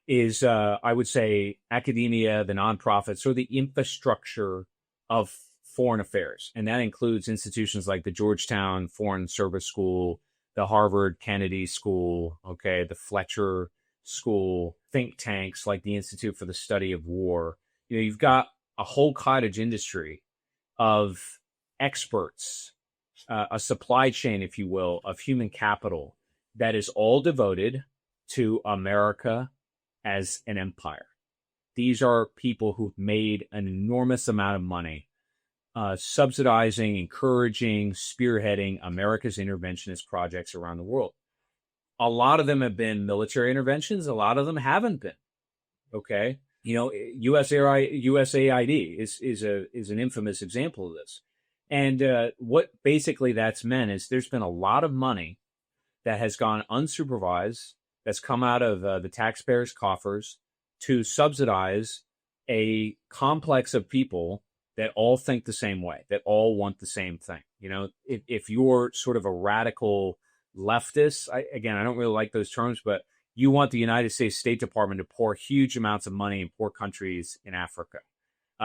is, I would say, academia, the nonprofits, or the infrastructure of foreign affairs. And that includes institutions like the Georgetown Foreign Service School, the Harvard Kennedy School, okay, the Fletcher School, think tanks like the Institute for the Study of War. You've got a whole cottage industry of experts, a supply chain, if you will, of human capital that is all devoted to America as an empire. These are people who've made an enormous amount of money subsidizing, encouraging, spearheading America's interventionist projects around the world. A lot of them have been military interventions. A lot of them haven't been. Okay. USAID is an infamous example of this. And what basically that's meant is there's been a lot of money that has gone unsupervised, that's come out of the taxpayers' coffers to subsidize a complex of people that all think the same way, that all want the same thing. If you're sort of a radical leftist, I don't really like those terms, but you want the United States State Department to pour huge amounts of money in poor countries in Africa.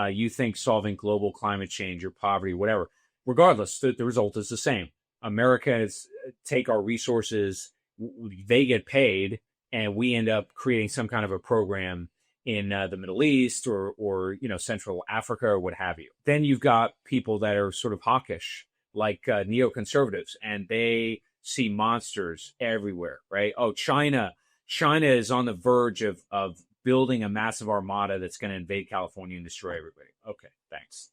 You think solving global climate change or poverty, whatever. Regardless, the result is the same. Americans take our resources, they get paid, and we end up creating some kind of a program in the Middle East or Central Africa or what have you. Then you've got people that are sort of hawkish, like neoconservatives, and they see monsters everywhere, right? Oh, China is on the verge of building a massive armada that's going to invade California and destroy everybody. Okay, thanks.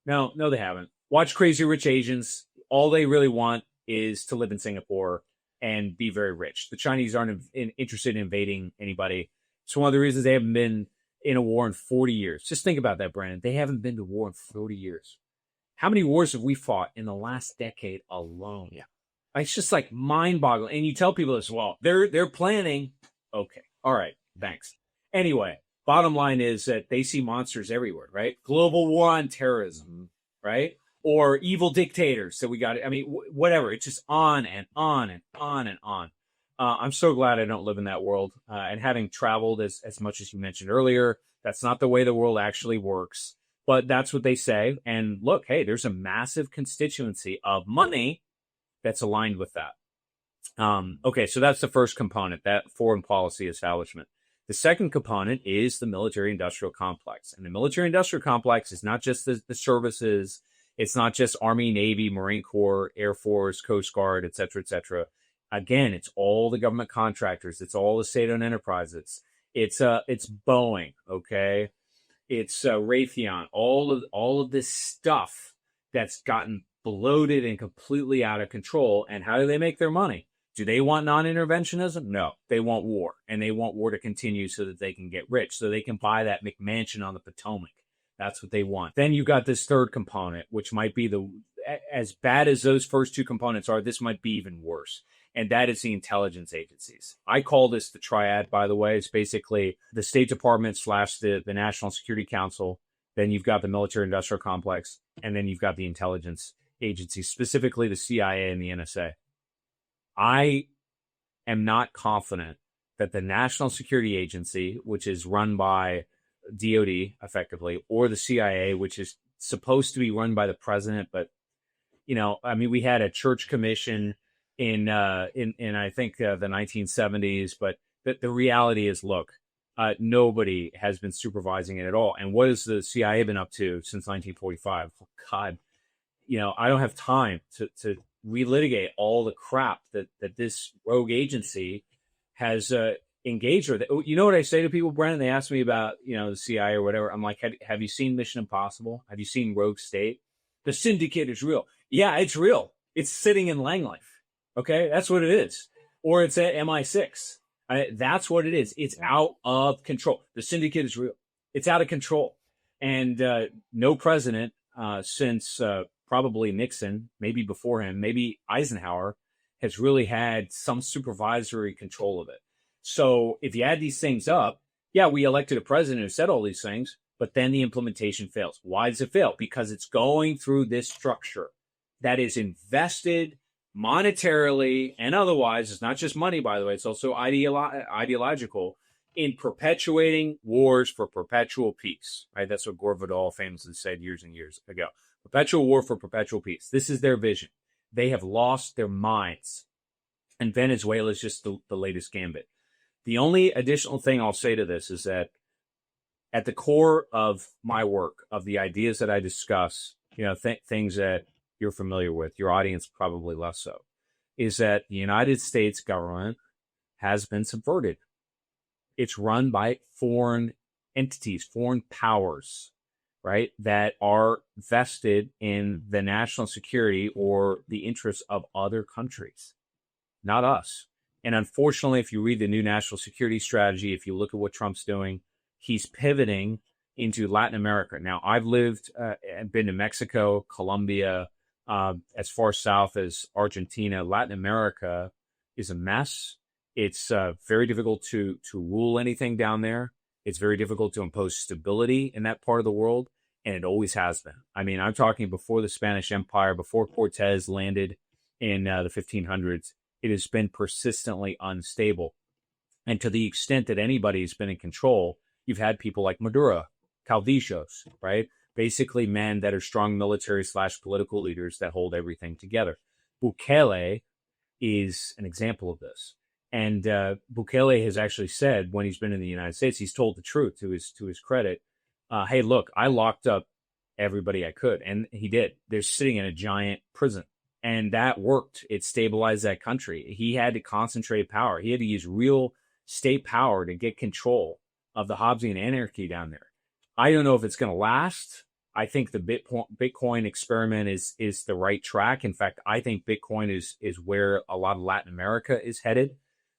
No, they haven't. Watch Crazy Rich Asians. All they really want is to live in Singapore and be very rich. The Chinese aren't interested in invading anybody. It's one of the reasons they haven't been in a war in 40 years. Just think about that, Brandon. They haven't been to war in 40 years. How many wars have we fought in the last decade alone? Yeah. It's just mind-boggling. And you tell people this, well, they're planning. Okay. All right. Thanks. Anyway, bottom line is that they see monsters everywhere, right? Global war on terrorism, right? Or evil dictators that we got. Whatever. It's just on and on and on and on. I'm so glad I don't live in that world. And having traveled as much as you mentioned earlier, that's not the way the world actually works. But that's what they say. And look, hey, there's a massive constituency of money that's aligned with that. Okay, so that's the first component, that foreign policy establishment. The second component is the military-industrial complex. And the military-industrial complex is not just the services. It's not just Army, Navy, Marine Corps, Air Force, Coast Guard, et cetera, et cetera. Again, it's all the government contractors. It's all the state-owned enterprises. It's Boeing, okay? It's Raytheon. All of this stuff that's gotten bloated and completely out of control. And how do they make their money? Do they want non-interventionism? No, they want war, and they want war to continue so that they can get rich, so they can buy that McMansion on the Potomac. That's what they want. Then you got this third component, which might be as bad as those first two components are, this might be even worse. And that is the intelligence agencies. I call this the triad, by the way. It's basically the State Department / the National Security Council. Then you've got the military-industrial complex, and then you've got the intelligence agencies, specifically the CIA and the NSA. I am not confident that the National Security Agency, which is run by DOD effectively, or the CIA, which is supposed to be run by the president, but we had a church commission in I think the 1970s, but the reality is, look, nobody has been supervising it at all. And what has the CIA been up to since 1945? Oh, God, I don't have time to relitigate all the crap that this rogue agency has engaged with. You know what I say to people, Brennan? They ask me about the CIA or whatever. I'm like, have you seen Mission Impossible? Have you seen Rogue State? The syndicate is real. Yeah, it's real. It's sitting in Langleaf. Okay, that's what it is. Or it's at MI6. That's what it is. It's out of control. The syndicate is real. It's out of control. And no president since probably Nixon, maybe before him, maybe Eisenhower, has really had some supervisory control of it. So if you add these things up, Yeah, we elected a president who said all these things, but then the implementation fails. Why does it fail? Because it's going through this structure that is invested monetarily and otherwise. It's not just money, by the way, it's also ideological in perpetuating wars for perpetual peace, right? That's what Gore Vidal famously said years and years ago. Perpetual war for perpetual peace. This is their vision. They have lost their minds. And Venezuela is just the latest gambit. The only additional thing I'll say to this is that at the core of my work, of the ideas that I discuss, things that you're familiar with, your audience probably less so, is that the United States government has been subverted. It's run by foreign entities, foreign powers, right, that are vested in the national security or the interests of other countries, not us. And unfortunately, if you read the new national security strategy, if you look at what Trump's doing, he's pivoting into Latin America. Now, I've lived and been to Mexico, Colombia, as far south as Argentina. Latin America is a mess. It's very difficult to rule anything down there. It's very difficult to impose stability in that part of the world, and it always has been. I mean, I'm talking before the Spanish Empire, before Cortez landed in the 1500s. It has been persistently unstable. And to the extent that anybody's been in control, you've had people like Maduro, caudillos, right? Basically men that are strong military / political leaders that hold everything together. Bukele is an example of this. And Bukele has actually said when he's been in the United States, he's told the truth to his credit. Hey, look, I locked up everybody I could. And he did. They're sitting in a giant prison. And that worked. It stabilized that country. He had to concentrate power. He had to use real state power to get control of the Hobbesian anarchy down there. I don't know if it's going to last. I think the Bitcoin experiment is the right track. In fact, I think Bitcoin is where a lot of Latin America is headed,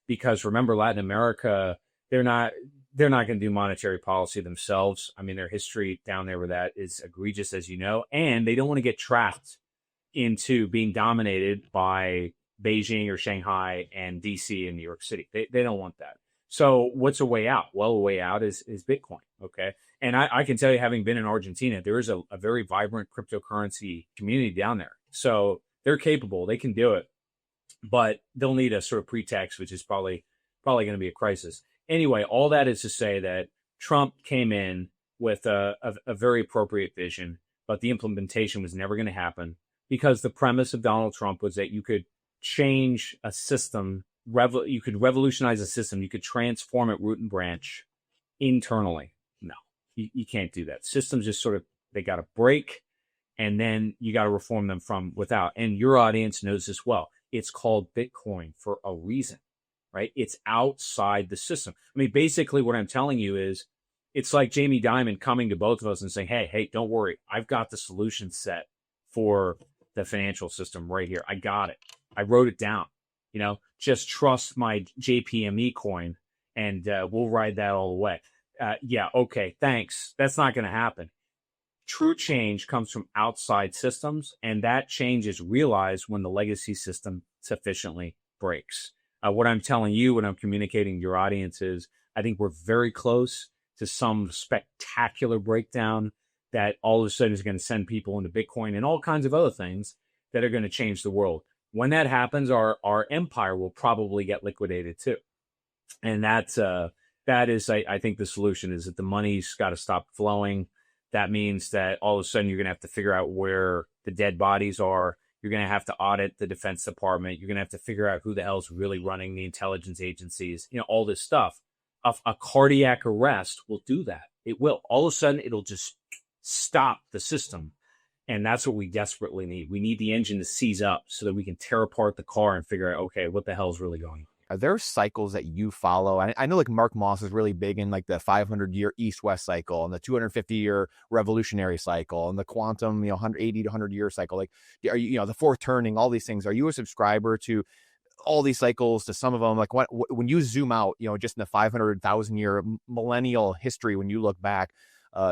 because remember, Latin America, they're not going to do monetary policy themselves. I mean, their history down there with that is egregious, as you know, and they don't want to get trapped into being dominated by Beijing or Shanghai and DC and New York City. They don't want that. So what's a way out? Well, a way out is Bitcoin. Okay. And I can tell you, having been in Argentina, there is a very vibrant cryptocurrency community down there. So they're capable. They can do it, but they'll need a sort of pretext, which is probably going to be a crisis. Anyway, all that is to say that Trump came in with a very appropriate vision, but the implementation was never going to happen, because the premise of Donald Trump was that you could change a system, you could revolutionize a system, you could transform it root and branch internally. No, you can't do that. Systems just sort of, they got to break, and then you got to reform them from without. And your audience knows this well. It's called Bitcoin for a reason, right? It's outside the system. I mean, basically what I'm telling you is, it's like Jamie Dimon coming to both of us and saying, hey, don't worry. I've got the solution set for the financial system right here. I got it. I wrote it down. Just trust my JPME coin, and we'll ride that all the way. Yeah, okay, thanks. That's not going to happen. True change comes from outside systems, and that change is realized when the legacy system sufficiently breaks. What I'm telling you, what I'm communicating to your audience is, I think we're very close to some spectacular breakdown that all of a sudden is going to send people into Bitcoin and all kinds of other things that are going to change the world. When that happens, our empire will probably get liquidated too. And that is, I think the solution is that the money's got to stop flowing. That means that all of a sudden you're going to have to figure out where the dead bodies are. You're going to have to audit the Defense Department. You're going to have to figure out who the hell's really running the intelligence agencies, all this stuff. A cardiac arrest will do that. It will. All of a sudden, it'll just stop the system. And that's what we desperately need. We need the engine to seize up so that we can tear apart the car and figure out, okay, what the hell is really going on? Are there cycles that you follow? I know like Mark Moss is really big in like the 500-year East-West cycle and the 250-year revolutionary cycle and the quantum, 180 to 100-year cycle. Like, are you, the fourth turning, all these things. Are you a subscriber to all these cycles, to some of them? Like when you zoom out, just in the 500,000-year millennial history, when you look back,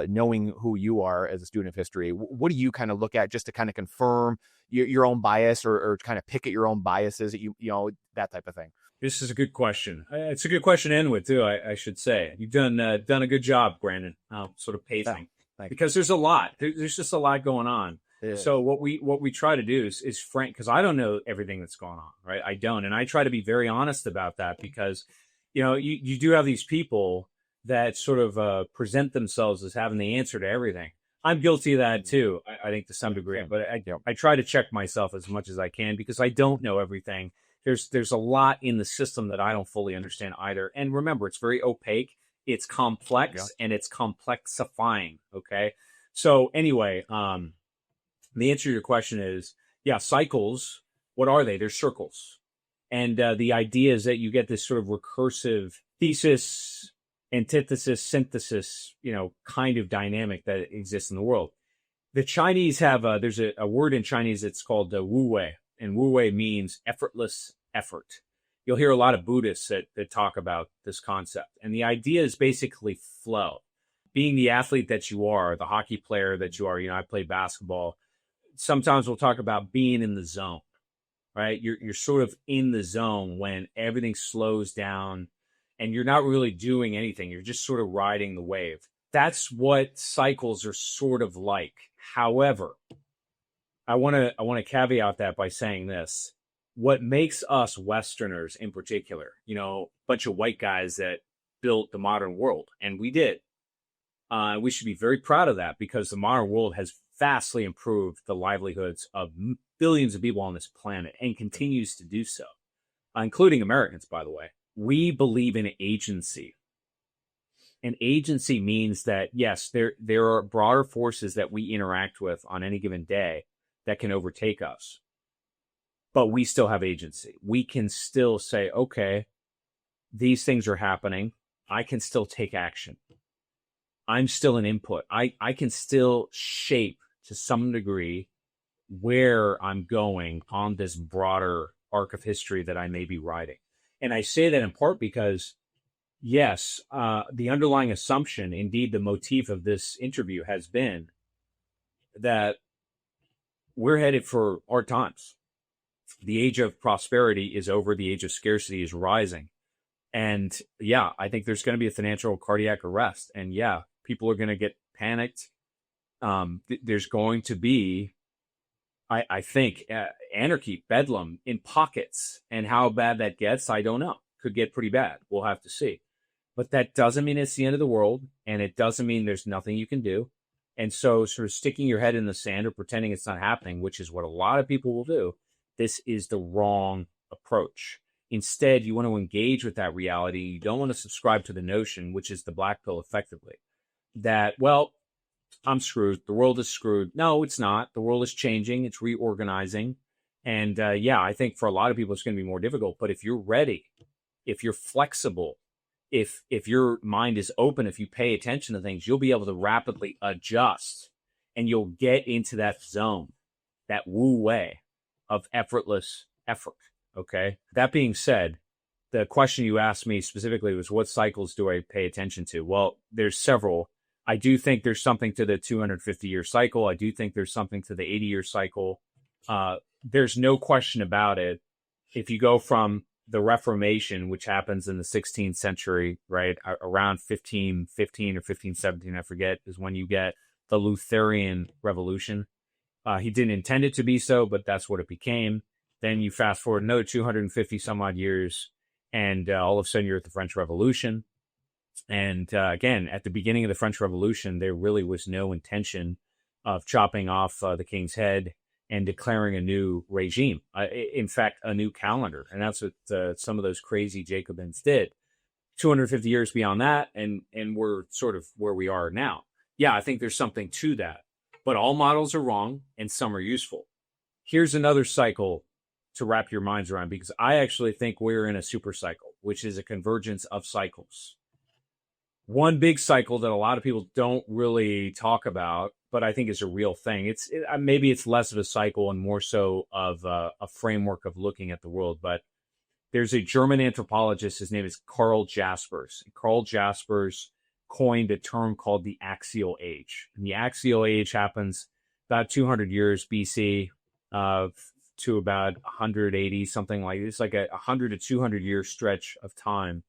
knowing who you are as a student of history, what do you kind of look at just to kind of confirm your own bias or kind of pick at your own biases, that that type of thing? This is a good question. It's a good question to end with too. I should say you've done a good job, Brandon. Sort of Yeah, pacing thank you. because there's a lot. There's just a lot going on. It is. So what we try to do is frank, because I don't know everything that's going on, right? I don't, and I try to be very honest about that because you do have these people that sort of present themselves as having the answer to everything. I'm guilty of that too. I think to some degree, Same. but Yep. I try to check myself as much as I can because I don't know everything. There's a lot in the system that I don't fully understand either. And remember, it's very opaque, it's complex, and it's complexifying. Okay. So anyway, the answer to your question is, yeah, cycles. What are they? They're circles. And the idea is that you get this sort of recursive thesis, antithesis, synthesis, kind of dynamic that exists in the world. The Chinese have there's a word in Chinese that's called wu wei, and wu wei means effortless effort. You'll hear a lot of Buddhists that talk about this concept, and the idea is basically flow. Being the athlete that you are, the hockey player that you are. I play basketball. Sometimes we'll talk about being in the zone, right? You're sort of in the zone when everything slows down, and you're not really doing anything. You're just sort of riding the wave. That's what cycles are sort of like. However, I want to caveat that by saying this. What makes us Westerners in particular, a bunch of white guys that built the modern world, and we did. We should be very proud of that because the modern world has vastly improved the livelihoods of billions of people on this planet and continues to do so, including Americans, by the way. We believe in agency. And agency means that, yes, there are broader forces that we interact with on any given day that can overtake us. But we still have agency. We can still say, okay, these things are happening. I can still take action. I'm still an input. I can still shape to some degree where I'm going on this broader arc of history that I may be writing. And I say that in part because, yes, the underlying assumption, indeed the motif of this interview has been that we're headed for hard times. The age of prosperity is over. The age of scarcity is rising. And yeah, I think there's going to be a financial cardiac arrest. And yeah, people are going to get panicked. There's going to be, I think, anarchy, bedlam in pockets. And how bad that gets, I don't know. Could get pretty bad. We'll have to see. But that doesn't mean it's the end of the world. And it doesn't mean there's nothing you can do. And so sort of sticking your head in the sand or pretending it's not happening, which is what a lot of people will do, this is the wrong approach. Instead, you want to engage with that reality. You don't want to subscribe to the notion, which is the black pill effectively, that, well, I'm screwed. The world is screwed. No, it's not. The world is changing. It's reorganizing. And yeah, I think for a lot of people, it's going to be more difficult. But if you're ready, if you're flexible, if your mind is open, if you pay attention to things, you'll be able to rapidly adjust and you'll get into that zone, that wu wei of effortless effort. Okay. That being said, the question you asked me specifically was, what cycles do I pay attention to? Well, there's several. I do think there's something to the 250-year cycle. I do think there's something to the 80-year cycle. There's no question about it. If you go from the Reformation, which happens in the 16th century, right, around 1515 or 1517, I forget, is when you get the Lutheran Revolution. He didn't intend it to be so, but that's what it became. Then you fast forward another 250 some odd years, and all of a sudden you're at the French Revolution. And again, at the beginning of the French Revolution, there really was no intention of chopping off the king's head and declaring a new regime. In fact, a new calendar. And that's what some of those crazy Jacobins did. 250 years beyond that, and we're sort of where we are now. Yeah, I think there's something to that. But all models are wrong, and some are useful. Here's another cycle to wrap your minds around, because I actually think we're in a super cycle, which is a convergence of cycles. One big cycle that a lot of people don't really talk about, but I think is a real thing. Maybe it's less of a cycle and more so of a framework of looking at the world. But there's a German anthropologist. His name is Karl Jaspers. Karl Jaspers coined a term called the axial age. And the axial age happens about 200 years BC. to about 180, something like this, like a 100 to 200 year stretch of time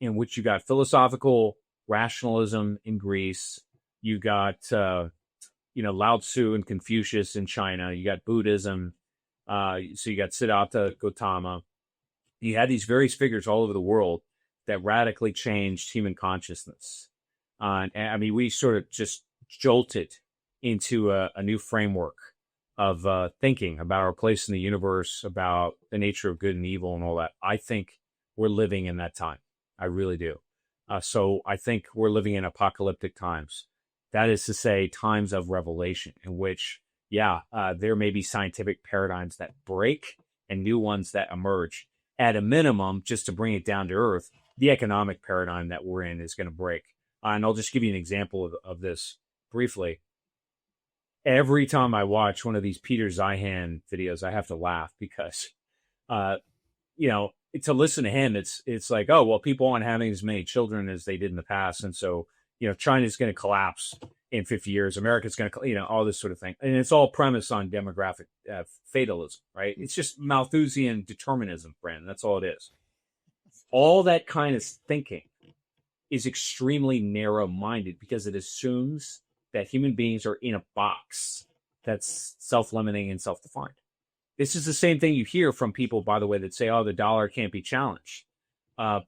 in which you got philosophical rationalism in Greece, you got Lao Tzu and Confucius in China, you got Buddhism, so you got Siddhartha Gautama. You had these various figures all over the world that radically changed human consciousness. And I mean, we sort of just jolted into a new framework of thinking about our place in the universe, about the nature of good and evil and all that. I think we're living in that time. I really do. So I think we're living in apocalyptic times. That is to say, times of revelation in which, there may be scientific paradigms that break and new ones that emerge. At a minimum, just to bring it down to earth, the economic paradigm that we're in is going to break. And I'll just give you an example of this briefly. Every time I watch one of these Peter Zeihan videos, I have to laugh because, to listen to him, it's like, oh, well, people aren't having as many children as they did in the past. And so, China's going to collapse in 50 years. America's going to, all this sort of thing. And it's all premised on demographic fatalism, right? It's just Malthusian determinism, Brandon. That's all it is. All that kind of thinking is extremely narrow-minded because it assumes that human beings are in a box that's self-limiting and self-defined. This is the same thing you hear from people, by the way, that say, oh, the dollar can't be challenged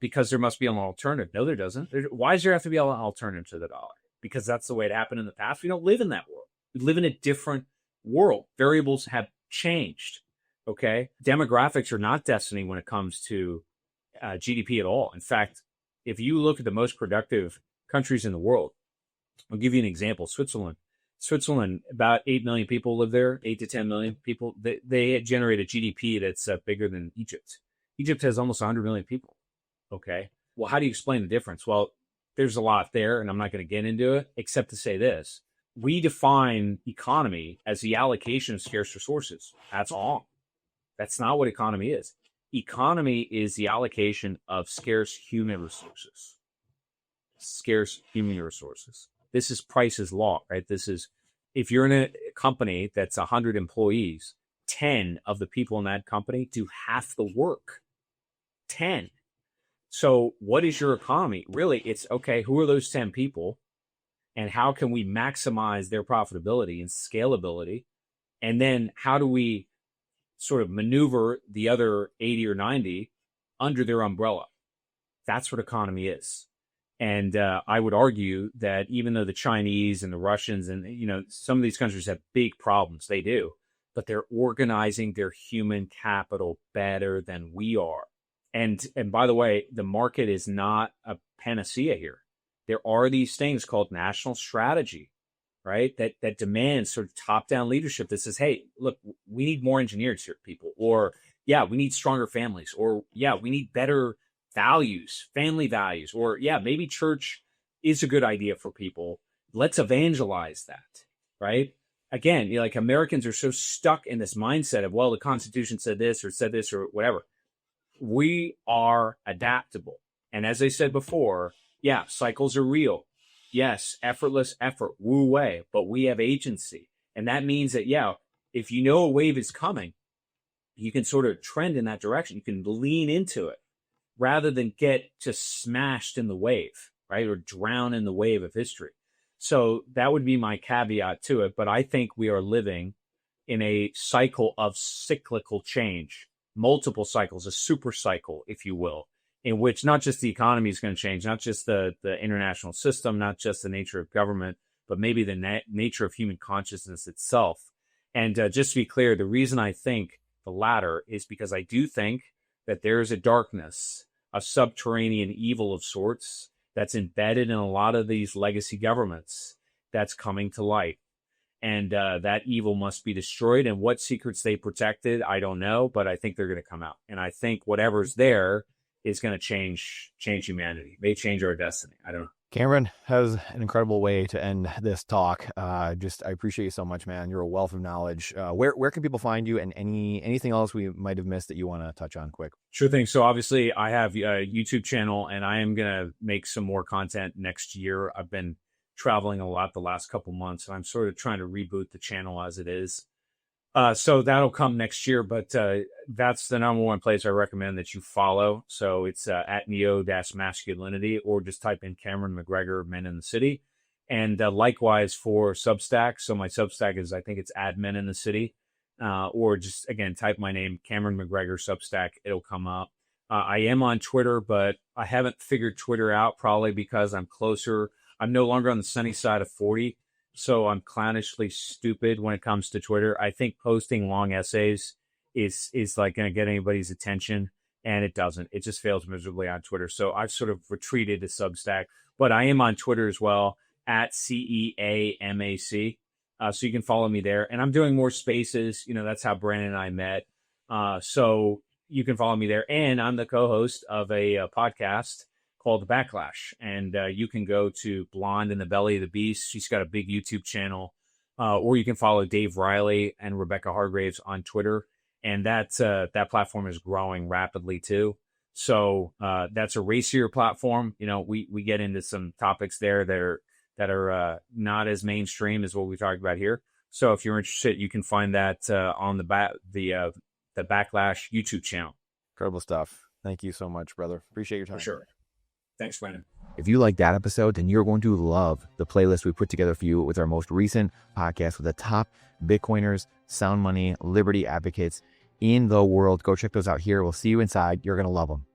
because there must be an alternative. No, there doesn't. Why does there have to be an alternative to the dollar? Because that's the way it happened in the past. We don't live in that world. We live in a different world. Variables have changed, okay? Demographics are not destiny when it comes to GDP at all. In fact, if you look at the most productive countries in the world, I'll give you an example. Switzerland, about 8 million people live there, 8 to 10 million people. They generate a GDP that's bigger than Egypt. Egypt has almost 100 million people. Okay. Well, how do you explain the difference? Well, there's a lot there, and I'm not going to get into it, except to say this. We define economy as the allocation of scarce resources. That's wrong. That's not what economy is. Economy is the allocation of scarce human resources. Scarce human resources. This is Price's law, right? This is, if you're in a company that's 100 employees, 10 of the people in that company do half the work. 10. So what is your economy? Really, it's, okay, who are those 10 people? And how can we maximize their profitability and scalability? And then how do we sort of maneuver the other 80 or 90 under their umbrella? That's what economy is. And I would argue that even though the Chinese and the Russians and, some of these countries have big problems, they do, but they're organizing their human capital better than we are. And by the way, the market is not a panacea here. There are these things called national strategy, right? That demands sort of top-down leadership that says, hey, look, we need more engineers here, people. Or, we need stronger families. Or, we need better values, family values. Or, maybe church is a good idea for people. Let's evangelize that, right? Again, like Americans are so stuck in this mindset of, well, the Constitution said this or whatever. We are adaptable. And as I said before, cycles are real. Yes, effortless effort, woo way, but we have agency. And that means that, if you know a wave is coming, you can sort of trend in that direction. You can lean into it rather than get just smashed in the wave, right? Or drown in the wave of history. So that would be my caveat to it. But I think we are living in a cycle of cyclical change, multiple cycles, a super cycle, if you will, in which not just the economy is going to change, not just the international system, not just the nature of government, but maybe the nature of human consciousness itself. And just to be clear, the reason I think the latter is because I do think that there is a darkness, a subterranean evil of sorts that's embedded in a lot of these legacy governments that's coming to light. And that evil must be destroyed. And what secrets they protected, I don't know, but I think they're going to come out. And I think whatever's there is going to change humanity. May change our destiny. I don't know. Cameron, that was an incredible way to end this talk. I appreciate you so much, man. You're a wealth of knowledge. Where can people find you, and anything else we might have missed that you want to touch on quick? Sure thing. So obviously I have a YouTube channel, and I am going to make some more content next year. I've been traveling a lot the last couple months, and I'm sort of trying to reboot the channel as it is. So that'll come next year, but that's the number one place I recommend that you follow. So it's at neo-masculinity, or just type in Cameron McGregor Men in the City. And likewise for Substack. So my Substack is, I think it's Admin in the City, or just, again, type my name, Cameron McGregor Substack. It'll come up. I am on Twitter, but I haven't figured Twitter out, probably because I'm closer. I'm no longer on the sunny side of 40. So I'm clownishly stupid when it comes to Twitter. I think posting long essays is like going to get anybody's attention, and it doesn't. It just fails miserably on Twitter. So I've sort of retreated to Substack, but I am on Twitter as well, at CEAMAC. So you can follow me there. And I'm doing more spaces. That's how Brandon and I met. So you can follow me there. And I'm the co-host of a podcast called The Backlash. And you can go to Blonde in the Belly of the Beast. She's got a big YouTube channel. Or you can follow Dave Riley and Rebecca Hargraves on Twitter. And that platform is growing rapidly too. So that's a racier platform. We get into some topics there that are not as mainstream as what we talked about here. So if you're interested, you can find that on the Backlash YouTube channel. Incredible stuff. Thank you so much, brother. Appreciate your time. For sure. Thanks, Brandon. If you like that episode, then you're going to love the playlist we put together for you with our most recent podcast with the top Bitcoiners, sound money, liberty advocates in the world. Go check those out here. We'll see you inside. You're going to love them.